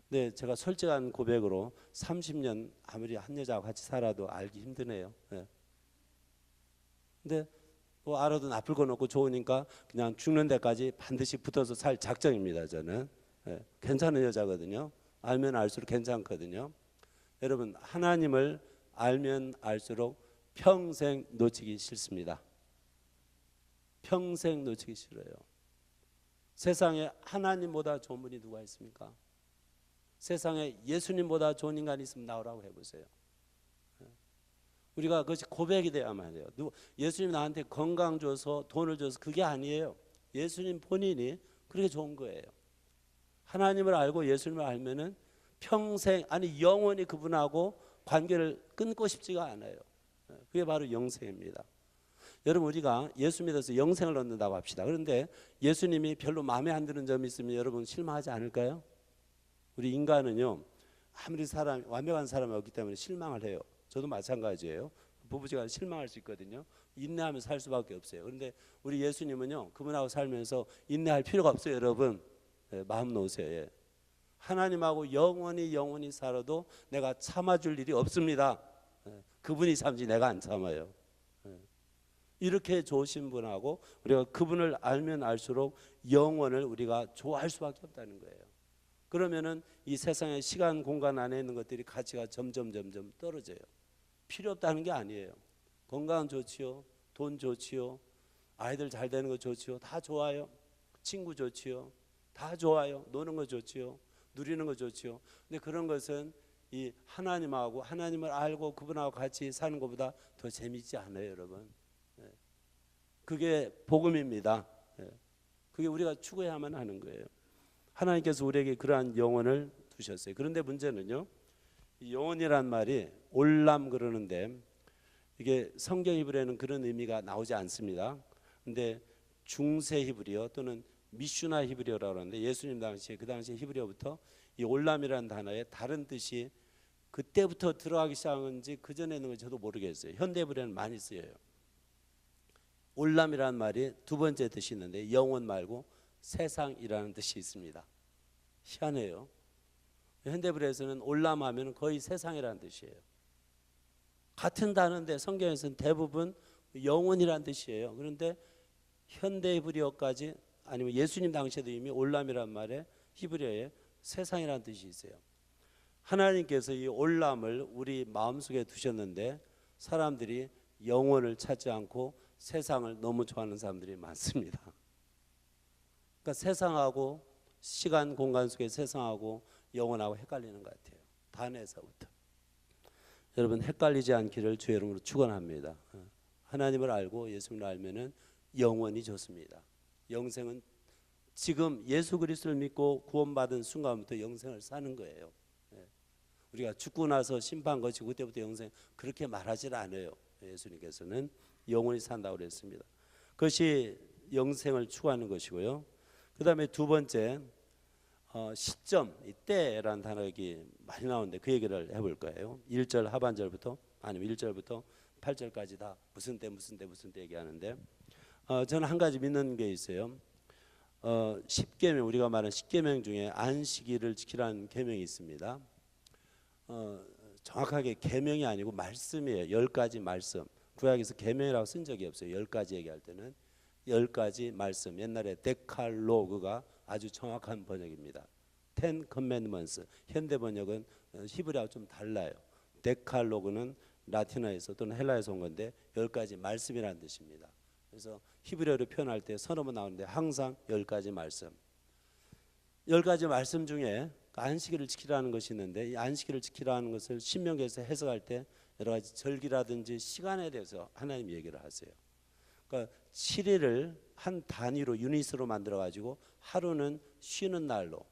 Speaker 1: 근데 제가 솔직한 고백으로 30년 아무리 한 여자와 같이 살아도 알기 힘드네요. 근데 뭐 알아도 나쁠 건 없고 좋으니까 그냥 죽는 데까지 반드시 붙어서 살 작정입니다. 저는. 괜찮은 여자거든요. 알면 알수록 괜찮거든요. 여러분, 하나님을 알면 알수록 평생 놓치기 싫습니다. 평생 놓치기 싫어요. 세상에 하나님보다 좋은 분이 누가 있습니까? 세상에 예수님보다 좋은 인간이 있으면 나오라고 해보세요. 우리가 그것이 고백이 돼야만 해요. 예수님 나한테 건강 줘서 돈을 줘서 그게 아니에요. 예수님 본인이 그렇게 좋은 거예요. 하나님을 알고 예수님을 알면은 평생, 아니 영원히 그분하고 관계를 끊고 싶지가 않아요. 그게 바로 영생입니다. 여러분, 우리가 예수 믿어서 영생을 얻는다고 합시다. 그런데 예수님이 별로 마음에 안 드는 점이 있으면 여러분 실망하지 않을까요? 우리 인간은요, 아무리 완벽한 사람이 없기 때문에 실망을 해요. 저도 마찬가지예요. 부부지간 실망할 수 있거든요. 인내하면서 살 수밖에 없어요. 그런데 우리 예수님은요, 그분하고 살면서 인내할 필요가 없어요. 여러분, 마음 놓으세요. 하나님하고 영원히 살아도 내가 참아줄 일이 없습니다. 그분이 참지 내가 안 참아요. 이렇게 좋으신 분하고 우리가 그분을 알면 알수록 영원을 우리가 좋아할 수밖에 없다는 거예요. 그러면은 이 세상의 시간 공간 안에 있는 것들이 가치가 점점 떨어져요. 필요 없다는 게 아니에요. 건강 좋지요, 돈 좋지요, 아이들 잘 되는 거 좋지요, 다 좋아요. 친구 좋지요, 다 좋아요. 노는 거 좋지요, 누리는 거 좋지요. 근데 그런 것은 이 하나님하고, 하나님을 알고 그분하고 같이 사는 것보다 더 재미있지 않아요, 여러분. 그게 복음입니다. 그게 우리가 추구해야만 하는 거예요. 하나님께서 우리에게 그러한 영혼을 두셨어요. 그런데 문제는요, 이 영혼이란 말이 올람 그러는데 이게 성경 히브리어는 그런 의미가 나오지 않습니다. 근데 중세 히브리어 또는 미슈나 히브리어라고 하는데 예수님 당시에 그 당시 히브리어부터 이 올람이라는 단어에 다른 뜻이 그때부터 들어가기 시작한지 그 전에 있는 건 저도 모르겠어요. 현대 히브리어는 많이 쓰여요. 올람이라는 말이 두 번째 뜻이 있는데 영혼 말고 세상이라는 뜻이 있습니다. 희한해요. 현대 히브리어에서는 올람하면 거의 세상이라는 뜻이에요. 같은 단어인데 성경에서는 대부분 영혼이라는 뜻이에요. 그런데 현대 히브리어까지 아니면 예수님 당시에도 이미 올람이란 말에 히브리어에 세상이라는 뜻이 있어요. 하나님께서 이 올람을 우리 마음속에 두셨는데 사람들이 영혼을 찾지 않고 세상을 너무 좋아하는 사람들이 많습니다. 그러니까 세상하고 시간 공간 속에 세상하고 영혼하고 헷갈리는 것 같아요. 단에서부터. 여러분 헷갈리지 않기를 주의 이름으로 축원합니다. 하나님을 알고 예수님을 알면은 영원히 좋습니다. 영생은 지금 예수 그리스도를 믿고 구원받은 순간부터 영생을 사는 거예요. 우리가 죽고 나서 심판 거치고 그때부터 영생 그렇게 말하지 않아요. 예수님께서는 영원히 산다고 그랬습니다. 그것이 영생을 추구하는 것이고요. 그 다음에 두 번째 시점, 때라는 단어가 여기 많이 나오는데 그 얘기를 해볼 거예요. 1절 하반절부터 아니면 1절부터 8절까지 다 무슨 때 얘기하는데 저는 한 가지 믿는 게 있어요. 10계명 우리가 말하는 10계명 중에 안식일을 지키라는 계명이 있습니다. 정확하게 계명이 아니고 말씀이에요. 10가지 말씀. 구약에서 계명이라고 쓴 적이 없어요. 10가지 얘기할 때는 10가지 말씀. 옛날에 데칼로그가 아주 정확한 번역입니다. Ten Commandments. 현대 번역은 히브리하고 좀 달라요. 데칼로그는 라틴어에서 또는 헬라에서 온 건데 10가지 말씀이라는 뜻입니다. 그래서 히브리어로 표현할 때 서너 번 나오는데 항상 10가지 말씀. 10가지 말씀 중에 안식일을 지키라는 것이 있는데 이 안식일을 지키라는 것을 신명기에서 해석할 때 여러 가지 절기라든지 시간에 대해서 하나님 얘기를 하세요. 그러니까 7일을 한 단위로 유닛으로 만들어 가지고 하루는 쉬는 날로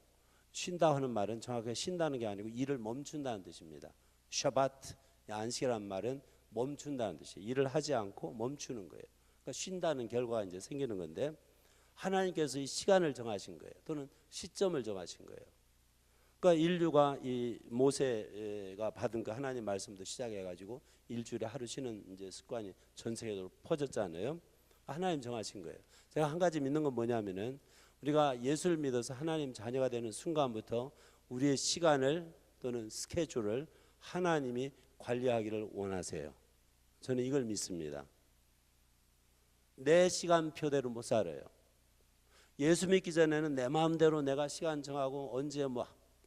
Speaker 1: 쉰다 하는 말은 정확하게 쉰다는 게 아니고 일을 멈춘다는 뜻입니다. 샤바트 안식이라는 말은 멈춘다는 뜻이에요. 일을 하지 않고 멈추는 거예요. 그러니까 쉰다는 결과가 이제 생기는 건데 하나님께서 이 시간을 정하신 거예요. 또는 시점을 정하신 거예요. 그러니까 인류가 이 모세가 받은 그 하나님 말씀도 시작해 가지고 일주일에 하루 쉬는 이제 습관이 전 세계적으로 퍼졌잖아요. 하나님 정하신 거예요. 제가 한 가지 믿는 건 뭐냐면은 우리가 예수를 믿어서 하나님 자녀가 되는 순간부터 우리의 시간을 또는 스케줄을 하나님이 관리하기를 원하세요. 저는 이걸 믿습니다. 내 시간표대로 못 살아요. 예수 믿기 전에는 내 마음대로 내가 시간 정하고 언제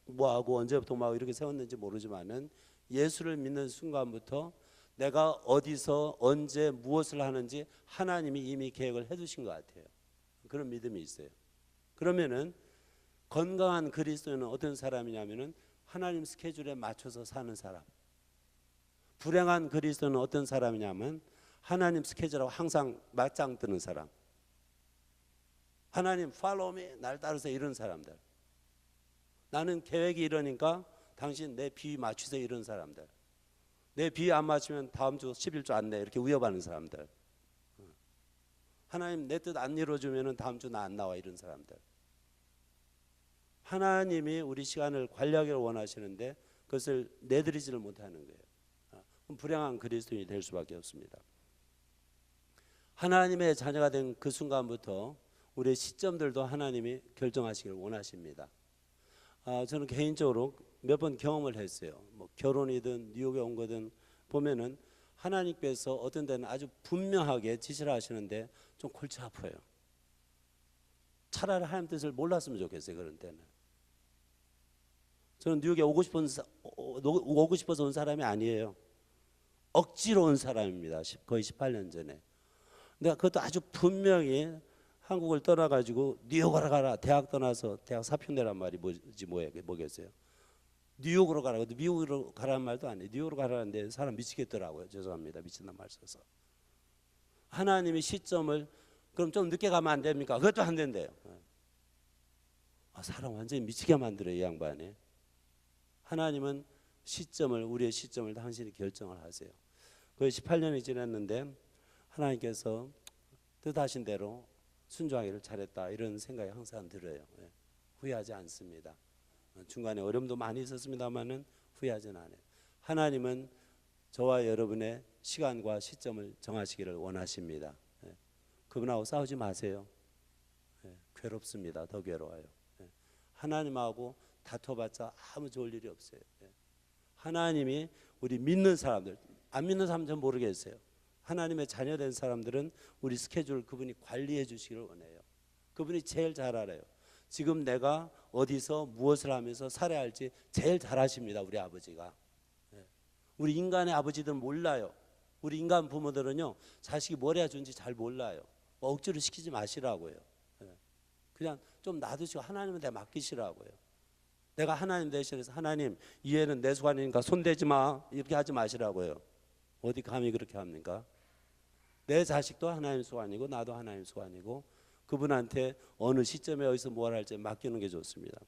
Speaker 1: 뭐하고 언제부터 뭐하고 이렇게 세웠는지 모르지만은 예수를 믿는 순간부터 내가 어디서 언제 무엇을 하는지 하나님이 이미 계획을 해두신 것 같아요. 그런 믿음이 있어요. 그러면은 건강한 그리스도인은 어떤 사람이냐면은 하나님 스케줄에 맞춰서 사는 사람. 불행한 그리스도인은 어떤 사람이냐면 하나님 스케줄하고 항상 맞짱 뜨는 사람. 하나님 follow me 날 따르세요 이런 사람들. 나는 계획이 이러니까 당신 내 비 맞추세요 이런 사람들. 내 비 안 맞추면 다음 주 11주 안 내 이렇게 위협하는 사람들. 하나님 내 뜻 안 이루어주면 다음 주 나 안 나와 이런 사람들. 하나님이 우리 시간을 관리하기를 원하시는데 그것을 내드리지를 못하는 거예요. 그럼 불행한 그리스도인이 될 수밖에 없습니다. 하나님의 자녀가 된 그 순간부터 우리의 시점들도 하나님이 결정하시기를 원하십니다. 저는 개인적으로 몇 번 경험을 했어요. 뭐 결혼이든 뉴욕에 온 거든 보면은 하나님께서 어떤 데는 아주 분명하게 지시를 하시는데 좀 골치 아파요. 차라리 하나님 뜻을 몰랐으면 좋겠어요. 그런 때는. 저는 뉴욕에 오고 싶어서 온 사람이 아니에요. 억지로 온 사람입니다. 거의 18년 전에. 근데 그것도 아주 분명히 한국을 떠나가지고 뉴욕으로 가라. 대학 떠나서 대학 사표 내란 말이 뭐겠어요. 뉴욕으로 가라. 미국으로 가라는 말도 아니에요. 뉴욕으로 가라는데 사람 미치겠더라고요. 죄송합니다. 미친단 말 써서. 하나님이 시점을 그럼 좀 늦게 가면 안 됩니까? 그것도 안 된대요. 사람 완전히 미치게 만들어요, 이 양반이. 하나님은 우리의 시점을 당신이 결정을 하세요. 거의 18년이 지났는데 하나님께서 뜻하신 대로 순종하기를 잘했다, 이런 생각이 항상 들어요. 후회하지 않습니다. 중간에 어려움도 많이 있었습니다만은 후회하지는 않아요. 하나님은 저와 여러분의 시간과 시점을 정하시기를 원하십니다. 그분하고 싸우지 마세요. 괴롭습니다. 더 괴로워요. 하나님하고 다퉈봤자 아무 좋을 일이 없어요. 하나님이 우리 믿는 사람들, 안 믿는 사람들은 모르겠어요. 하나님의 자녀된 사람들은 우리 스케줄 그분이 관리해 주시기를 원해요. 그분이 제일 잘 알아요. 지금 내가 어디서 무엇을 하면서 살아야 할지 제일 잘 아십니다. 우리 아버지가. 우리 인간의 아버지들은 몰라요. 우리 인간 부모들은요, 자식이 뭘 해야 좋은지 잘 몰라요. 억지로 시키지 마시라고요. 그냥 좀 놔두시고 하나님한테 맡기시라고요. 내가 하나님 대신해서 하나님, 이 애는 내 수관이니까 손대지 마, 이렇게 하지 마시라고요. 어디 감히 그렇게 합니까? 내 자식도 하나님 수관이고 나도 하나님 수관이고 그분한테 어느 시점에 어디서 뭘 할지 맡기는 게 좋습니다.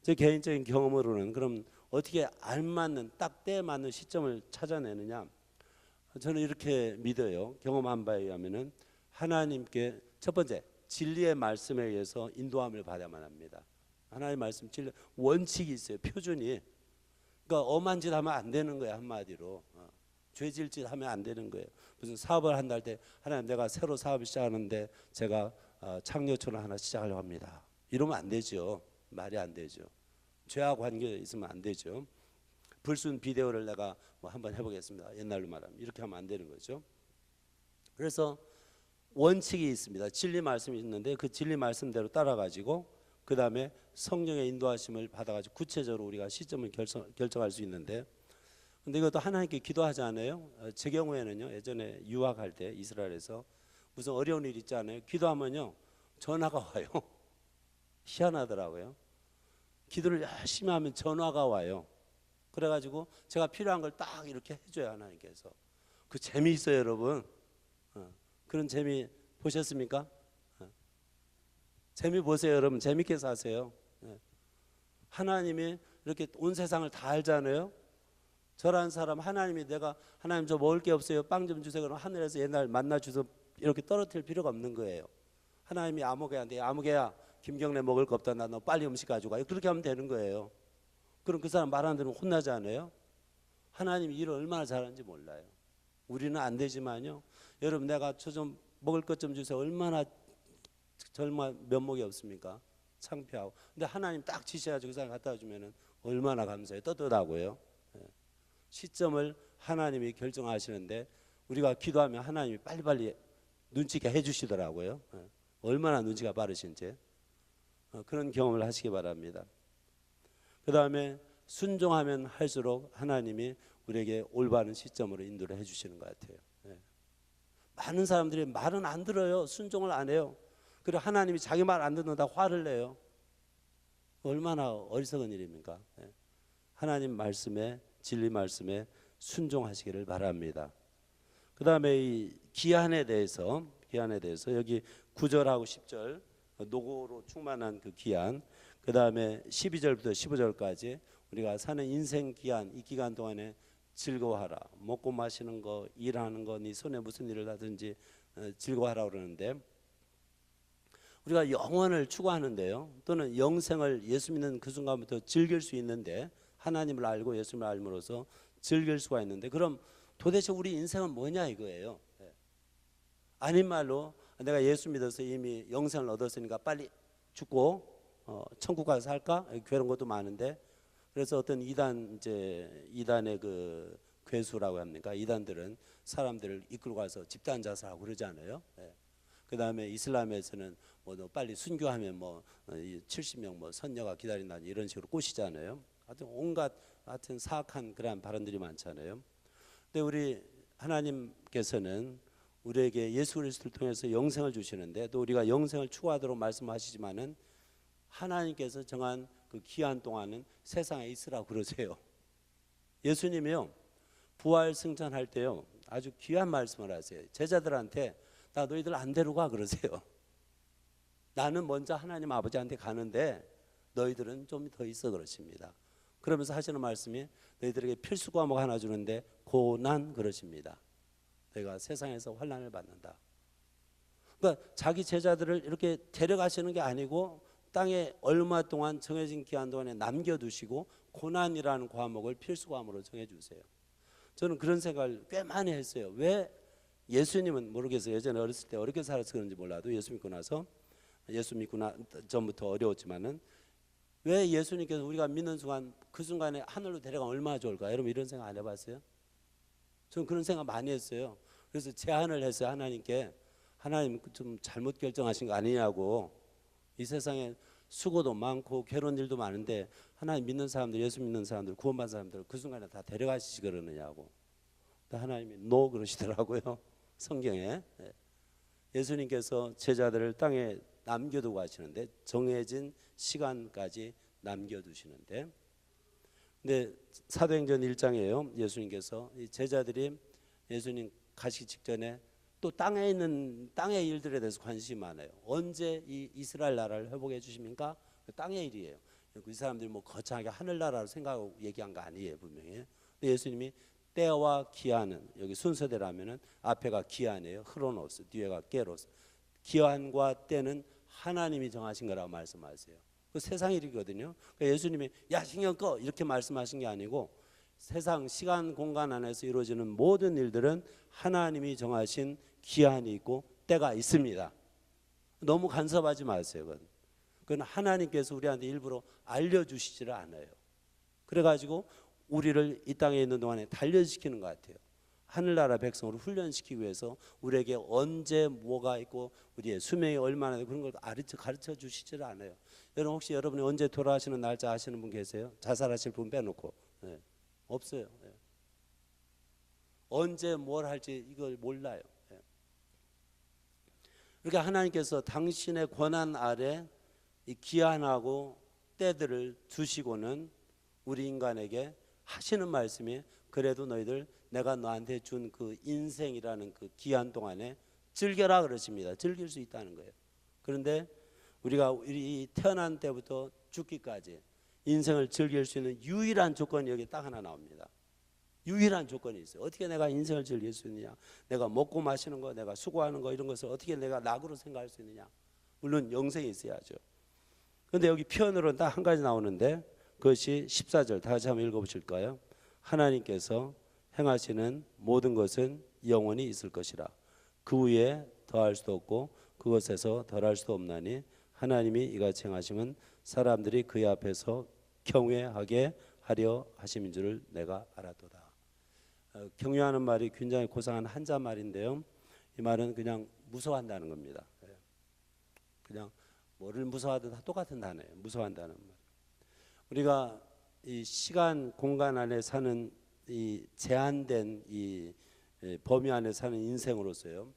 Speaker 1: 제 개인적인 경험으로는 그럼 어떻게 알맞는 딱 때에 맞는 시점을 찾아내느냐, 저는 이렇게 믿어요. 경험한 바에 의하면은 하나님께 첫 번째 진리의 말씀에 의해서 인도함을 받아야만 합니다. 하나님의 말씀 진리 원칙이 있어요. 표준이. 그러니까 엄한 짓 하면 안 되는 거예요. 한마디로 죄질 짓 하면 안 되는 거예요. 무슨 사업을 한다 할 때 하나님, 내가 새로 사업을 시작하는데 제가 창녀촌을 하나 시작하려고 합니다. 이러면 안 되죠. 말이 안 되죠. 죄와 관계 있으면 안 되죠. 불순 비데오를 내가 뭐 한번 해보겠습니다. 옛날로 말하면 이렇게 하면 안 되는 거죠. 그래서 원칙이 있습니다. 진리 말씀이 있는데 그 진리 말씀대로 따라가지고 그 다음에 성령의 인도하심을 받아가지고 구체적으로 우리가 시점을 결정할 수 있는데, 근데 이것도 하나님께 기도하지 않아요? 제 경우에는요, 예전에 유학할 때 이스라엘에서 무슨 어려운 일 있지 않아요? 기도하면요 전화가 와요. 희한하더라고요. 기도를 열심히 하면 전화가 와요. 그래가지고 제가 필요한 걸 딱 이렇게 해줘요, 하나님께서. 그 재미있어요, 여러분. 그런 재미 보셨습니까? 재미 보세요, 여러분. 재밌게 사세요. 하나님이 이렇게 온 세상을 다 알잖아요. 저라는 사람, 하나님이 내가 하나님 저 먹을 게 없어요, 빵 좀 주세요, 그럼 하늘에서 옛날 만나 주서 이렇게 떨어뜨릴 필요가 없는 거예요. 하나님이 아무개한테, 아무개야 김경래 먹을 거 없다, 나 너 빨리 음식 가지고 가, 그렇게 하면 되는 거예요. 그럼 그 사람 말 안 들으면 혼나지 않아요? 하나님이 일을 얼마나 잘하는지 몰라요. 우리는 안 되지만요, 여러분 내가 저 좀 먹을 것 좀 주세요, 얼마나 정말 면목이 없습니까? 창피하고. 근데 하나님 딱 지시해가지고 그 사람 갖다 주면은 얼마나 감사해요. 떳떳하고요. 시점을 하나님이 결정하시는데 우리가 기도하면 하나님이 빨리빨리 눈치게 해주시더라고요. 얼마나 눈치가 빠르신지 그런 경험을 하시기 바랍니다. 그 다음에 순종하면 할수록 하나님이 우리에게 올바른 시점으로 인도를 해주시는 것 같아요. 많은 사람들이 말은 안 들어요. 순종을 안 해요. 그리고 하나님이 자기 말 안 듣는다 화를 내요. 얼마나 어리석은 일입니까? 하나님 말씀에, 진리 말씀에 순종하시기를 바랍니다. 그 다음에 이 기한에 대해서 여기 9절하고 10절 노고로 충만한 그 기한, 그 다음에 12절부터 15절까지 우리가 사는 인생 기한, 이 기간 동안에 즐거워하라. 먹고 마시는 거, 일하는 거, 네 손에 무슨 일을 하든지 즐거워하라 그러는데, 우리가 영원을 추구하는데요, 또는 영생을 예수 믿는 그 순간부터 즐길 수 있는데, 하나님을 알고 예수님을 알므로써 즐길 수가 있는데, 그럼 도대체 우리 인생은 뭐냐 이거예요. 아닌 말로 내가 예수 믿어서 이미 영생을 얻었으니까 빨리 죽고 천국 가서 살까? 그런 것도 많은데, 그래서 어떤 이단의 그 괴수라고 합니까? 이단들은 사람들을 이끌고 가서 집단 자살하고 그러지 않아요? 그 다음에 이슬람에서는 뭐 너 빨리 순교하면 뭐 70명 뭐 선녀가 기다린다 이런 식으로 꼬시잖아요. 하여튼 온갖 하여튼 사악한 그러한 발언들이 많잖아요. 근데 우리 하나님께서는 우리에게 예수 그리스도를 통해서 영생을 주시는데, 또 우리가 영생을 추구하도록 말씀하시지만은 하나님께서 정한 그 기한 동안은 세상에 있으라고 그러세요. 예수님이요 부활 승천할 때요 아주 귀한 말씀을 하세요. 제자들한테 나 너희들 안 데려가 그러세요. 나는 먼저 하나님 아버지한테 가는데 너희들은 좀 더 있어 그러십니다. 그러면서 하시는 말씀이 너희들에게 필수 과목 하나 주는데 고난 그러십니다. 너희가 세상에서 환난을 받는다. 그러니까 자기 제자들을 이렇게 데려가시는 게 아니고 땅에 얼마 동안 정해진 기한 동안에 남겨두시고 고난이라는 과목을 필수 과목으로 정해주세요. 저는 그런 생각을 꽤 많이 했어요. 왜 예수님은 모르겠어요. 예전에 어렸을 때 어렵게 살아서 그런지 몰라도 예수 믿고 나서 예수 믿고 전부터 어려웠지만은 왜 예수님께서 우리가 믿는 순간 그 순간에 하늘로 데려가면 얼마나 좋을까? 여러분 이런 생각 안 해봤어요? 저는 그런 생각 많이 했어요. 그래서 제안을 했어요. 하나님께. 하나님 좀 잘못 결정하신 거 아니냐고. 이 세상에 수고도 많고 괴로운 일도 많은데 하나님 믿는 사람들, 예수 믿는 사람들, 구원받은 사람들 그 순간에 다 데려가시지 그러느냐고. 하나님이 노 그러시더라고요. 성경에. 예수님께서 제자들을 땅에 남겨두고 가시는데 정해진 시간까지 남겨두시는데, 근데 사도행전 1장이에요. 예수님께서 이 제자들이 예수님 가시기 직전에 또 땅에 있는 땅의 일들에 대해서 관심이 많아요. 언제 이 이스라엘 나라를 회복해 주십니까? 땅의 일이에요. 이 사람들이 뭐 거창하게 하늘나라로 생각하고 얘기한 거 아니에요, 분명히. 근데 예수님이 때와 기한은 여기 순서대로하면은 앞에가 기한이에요. 흐로노스, 뒤에가 게로스. 기한과 때는 하나님이 정하신 거라고 말씀하세요. 그 세상 일이거든요. 그러니까 예수님이 야 신경 꺼 이렇게 말씀하신 게 아니고 세상 시간 공간 안에서 이루어지는 모든 일들은 하나님이 정하신 기한이 있고 때가 있습니다. 너무 간섭하지 마세요. 그건 하나님께서 우리한테 일부러 알려주시지를 않아요. 그래가지고 우리를 이 땅에 있는 동안에 단련시키는 것 같아요. 하늘나라 백성으로 훈련시키기 위해서 우리에게 언제 뭐가 있고 우리의 수명이 얼마나 되고 그런 걸 가르쳐 주시지를 않아요. 여러분 혹시 여러분이 언제 돌아가시는 날짜 아시는 분 계세요? 자살하실 분 빼놓고. 네. 없어요. 네. 언제 뭘 할지 이걸 몰라요. 네. 그러니까 하나님께서 당신의 권한 아래 이 기한하고 때들을 두시고는 우리 인간에게 하시는 말씀이 그래도 너희들 내가 너한테 준 그 인생이라는 그 기한 동안에 즐겨라 그러십니다. 즐길 수 있다는 거예요. 그런데 우리가 이 태어난 때부터 죽기까지 인생을 즐길 수 있는 유일한 조건이 여기 딱 하나 나옵니다. 유일한 조건이 있어요. 어떻게 내가 인생을 즐길 수 있느냐? 내가 먹고 마시는 거, 내가 수고하는 거 이런 것을 어떻게 내가 낙으로 생각할 수 있느냐? 물론 영생이 있어야죠. 그런데 여기 표현으로는 딱 한 가지 나오는데 그것이 14절 다 같이 한번 읽어보실까요? 하나님께서 행하시는 모든 것은 영원히 있을 것이라. 그 위에 더할 수도 없고 그것에서 덜할 수도 없나니 하나님이 이같이 행하심은 사람들이 그의 앞에서 경외하게 하려 하심인 줄을 내가 알았도다. 경외하는 말이 굉장히 고상한 한자 말인데요. 이 말은 그냥 무서워한다는 겁니다. 그냥 뭐를 무서워하든 다 똑같은 단어예요. 무서워한다는 말. 우리가 이 시간 공간 안에 사는 이 제한된 이 범위 안에 사는 인생으로서요.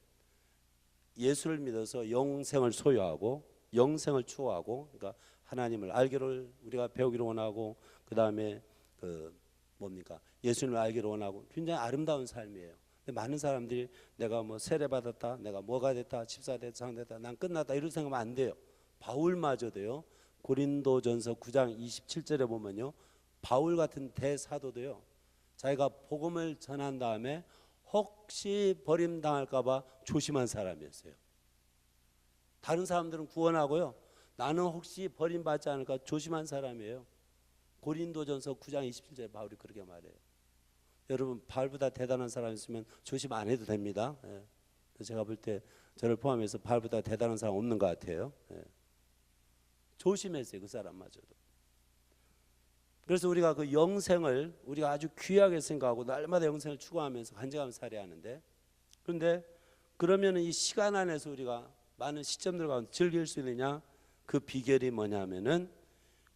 Speaker 1: 예수를 믿어서 영생을 소유하고 영생을 추구하고, 그러니까 하나님을 알기를 우리가 배우기를 원하고, 그 다음에 그 뭡니까 예수님을 알기를 원하고 굉장히 아름다운 삶이에요. 근데 많은 사람들이 내가 뭐 세례 받았다, 내가 뭐가 됐다, 집사 됐다, 장 됐다, 난 끝났다 이런 생각하면 안 돼요. 바울마저도요. 고린도전서 9장 27절에 보면요, 바울 같은 대사도도요, 자기가 복음을 전한 다음에 혹시 버림당할까봐 조심한 사람이었어요. 다른 사람들은 구원하고요, 나는 혹시 버림받지 않을까 조심한 사람이에요. 고린도전서 9장 27절에 바울이 그렇게 말해요. 여러분 바울보다 대단한 사람 있으면 조심 안 해도 됩니다. 제가 볼 때 저를 포함해서 바울보다 대단한 사람 없는 것 같아요. 조심했어요, 그 사람마저도. 그래서 우리가 그 영생을 우리가 아주 귀하게 생각하고 날마다 영생을 추구하면서 간절하게 살아야 하는데, 그런데 그러면 이 시간 안에서 우리가 많은 시점들 가운데 즐길 수 있느냐? 그 비결이 뭐냐면은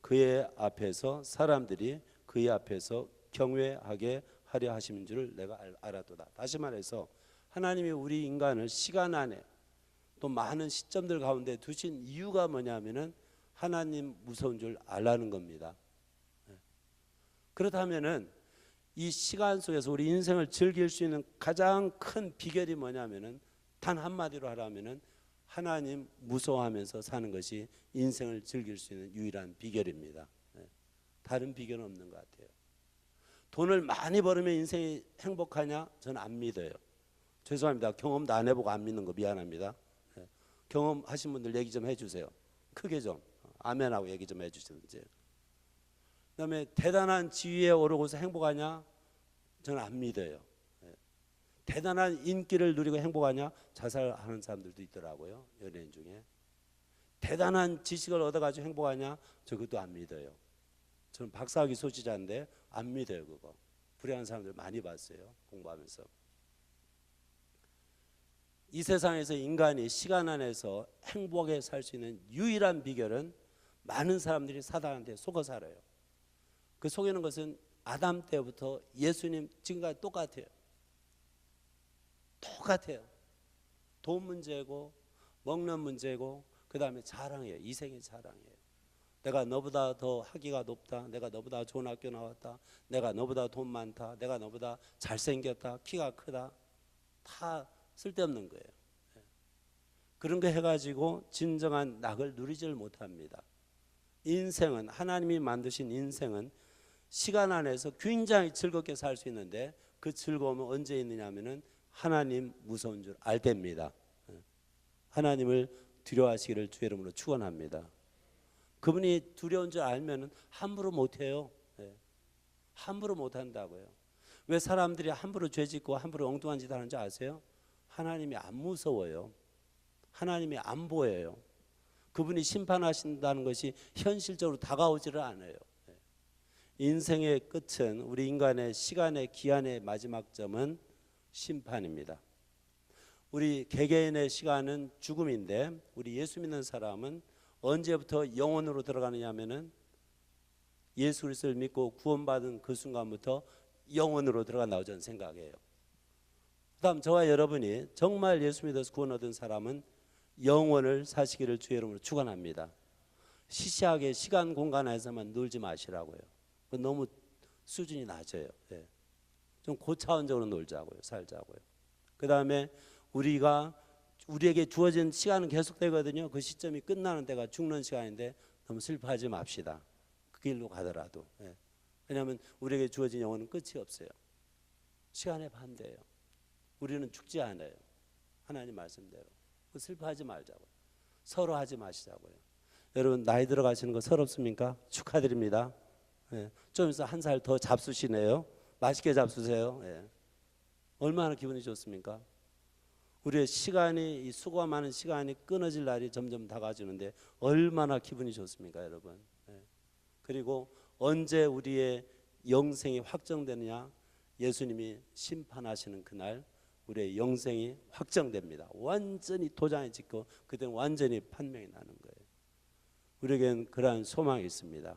Speaker 1: 그의 앞에서 사람들이 그의 앞에서 경외하게 하려 하시는 줄을 내가 알았도다. 다시 말해서 하나님이 우리 인간을 시간 안에 또 많은 시점들 가운데 두신 이유가 뭐냐면은 하나님 무서운 줄 알라는 겁니다. 그렇다면은 이 시간 속에서 우리 인생을 즐길 수 있는 가장 큰 비결이 뭐냐면은 단 한마디로 하라면은 하나님 무서워하면서 사는 것이 인생을 즐길 수 있는 유일한 비결입니다. 다른 비결은 없는 것 같아요. 돈을 많이 벌으면 인생이 행복하냐? 저는 안 믿어요. 죄송합니다. 경험도 안 해보고 안 믿는 거 미안합니다. 경험하신 분들 얘기 좀 해주세요. 크게 좀 아멘하고 얘기 좀 해주시든지. 그다음에 대단한 지위에 오르고서 행복하냐? 저는 안 믿어요. 대단한 인기를 누리고 행복하냐? 자살하는 사람들도 있더라고요. 연예인 중에. 대단한 지식을 얻어가지고 행복하냐? 저 그것도 안 믿어요. 저는 박사학위 소지자인데 안 믿어요. 그거. 불행한 사람들 많이 봤어요. 공부하면서. 이 세상에서 인간이 시간 안에서 행복하게 살 수 있는 유일한 비결은 많은 사람들이 사단한테 속아 살아요. 그 속이는 것은 아담 때부터 예수님 지금까지 똑같아요. 똑같아요. 돈 문제고 먹는 문제고 그 다음에 자랑이에요. 이생의 자랑이에요. 내가 너보다 더 학위가 높다. 내가 너보다 좋은 학교 나왔다. 내가 너보다 돈 많다. 내가 너보다 잘생겼다. 키가 크다. 다 쓸데없는 거예요. 그런 거 해가지고 진정한 낙을 누리지를 못합니다. 인생은 하나님이 만드신 인생은 시간 안에서 굉장히 즐겁게 살 수 있는데 그 즐거움은 언제 있느냐 하면은 하나님 무서운 줄 알 때입니다. 하나님을 두려워하시기를 주의 이름으로 축원합니다. 그분이 두려운 줄 알면은 함부로 못해요. 함부로 못한다고요. 왜 사람들이 함부로 죄짓고 함부로 엉뚱한 짓 하는지 아세요? 하나님이 안 무서워요. 하나님이 안 보여요. 그분이 심판하신다는 것이 현실적으로 다가오지를 않아요. 인생의 끝은 우리 인간의 시간의 기한의 마지막 점은 심판입니다. 우리 개개인의 시간은 죽음인데 우리 예수 믿는 사람은 언제부터 영원으로 들어가느냐 하면은 예수 그리스도를 믿고 구원받은 그 순간부터 영원으로 들어간다고 저는 생각해요. 그다음 저와 여러분이 정말 예수 믿어서 구원 얻은 사람은 영원을 사시기를 주의 이름으로 축원합니다. 시시하게 시간 공간에서만 놀지 마시라고요. 너무 수준이 낮아요. 좀 고차원적으로 놀자고요. 살자고요. 그 다음에 우리에게 주어진 시간은 계속되거든요. 그 시점이 끝나는 때가 죽는 시간인데 너무 슬퍼하지 맙시다. 그 길로 가더라도. 왜냐하면 우리에게 주어진 영혼은 끝이 없어요. 시간의 반대예요. 우리는 죽지 않아요. 하나님 말씀대로. 슬퍼하지 말자고요. 서로 하지 마시자고요. 여러분 나이 들어가시는 거 서럽습니까? 축하드립니다. 좀 있어 한 살 더 잡수시네요. 맛있게 잡수세요. 얼마나 기분이 좋습니까? 우리의 시간이 이 수고가 많은 시간이 끊어질 날이 점점 다가지는데 얼마나 기분이 좋습니까, 여러분? 그리고 언제 우리의 영생이 확정되느냐? 예수님이 심판하시는 그날 우리의 영생이 확정됩니다. 완전히 도장이 찍고 그때는 완전히 판명이 나는 거예요. 우리에겐 그러한 소망이 있습니다.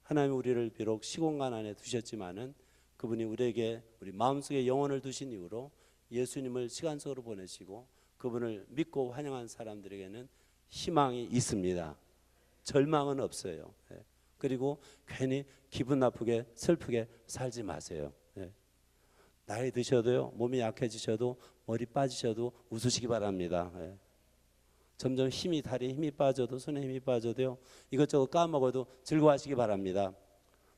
Speaker 1: 하나님이 우리를 비록 시공간 안에 두셨지만은 그분이 우리에게 우리 마음속에 영혼을 두신 이후로 예수님을 시간 속으로 보내시고 그분을 믿고 환영한 사람들에게는 희망이 있습니다. 절망은 없어요. 그리고 괜히 기분 나쁘게 슬프게 살지 마세요. 나이 드셔도요, 몸이 약해지셔도 머리 빠지셔도 웃으시기 바랍니다. 점점 다리에 힘이 빠져도 손에 힘이 빠져도요, 이것저것 까먹어도 즐거워하시기 바랍니다.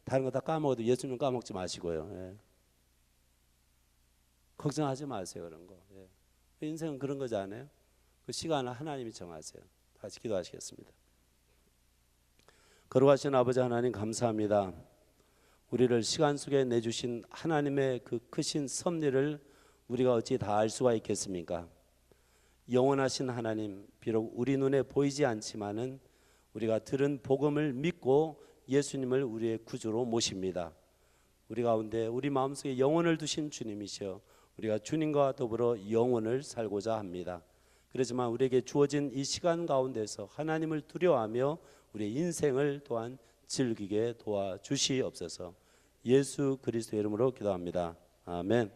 Speaker 1: 다른 거 다 까먹어도 예수님 까먹지 마시고요. 걱정하지 마세요. 그런 거. 인생은 그런 거지 않아요? 그 시간을 하나님이 정하세요. 다시 기도하시겠습니다. 거룩하신 아버지 하나님 감사합니다. 우리를 시간 속에 내주신 하나님의 그 크신 섭리를 우리가 어찌 다 알 수가 있겠습니까? 영원하신 하나님, 비록 우리 눈에 보이지 않지만은 우리가 들은 복음을 믿고 예수님을 우리의 구주로 모십니다. 우리 가운데 우리 마음속에 영혼을 두신 주님이시여 우리가 주님과 더불어 영혼을 살고자 합니다. 그렇지만 우리에게 주어진 이 시간 가운데서 하나님을 두려워하며 우리의 인생을 또한 즐기게 도와주시옵소서. 예수 그리스도의 이름으로 기도합니다. 아멘.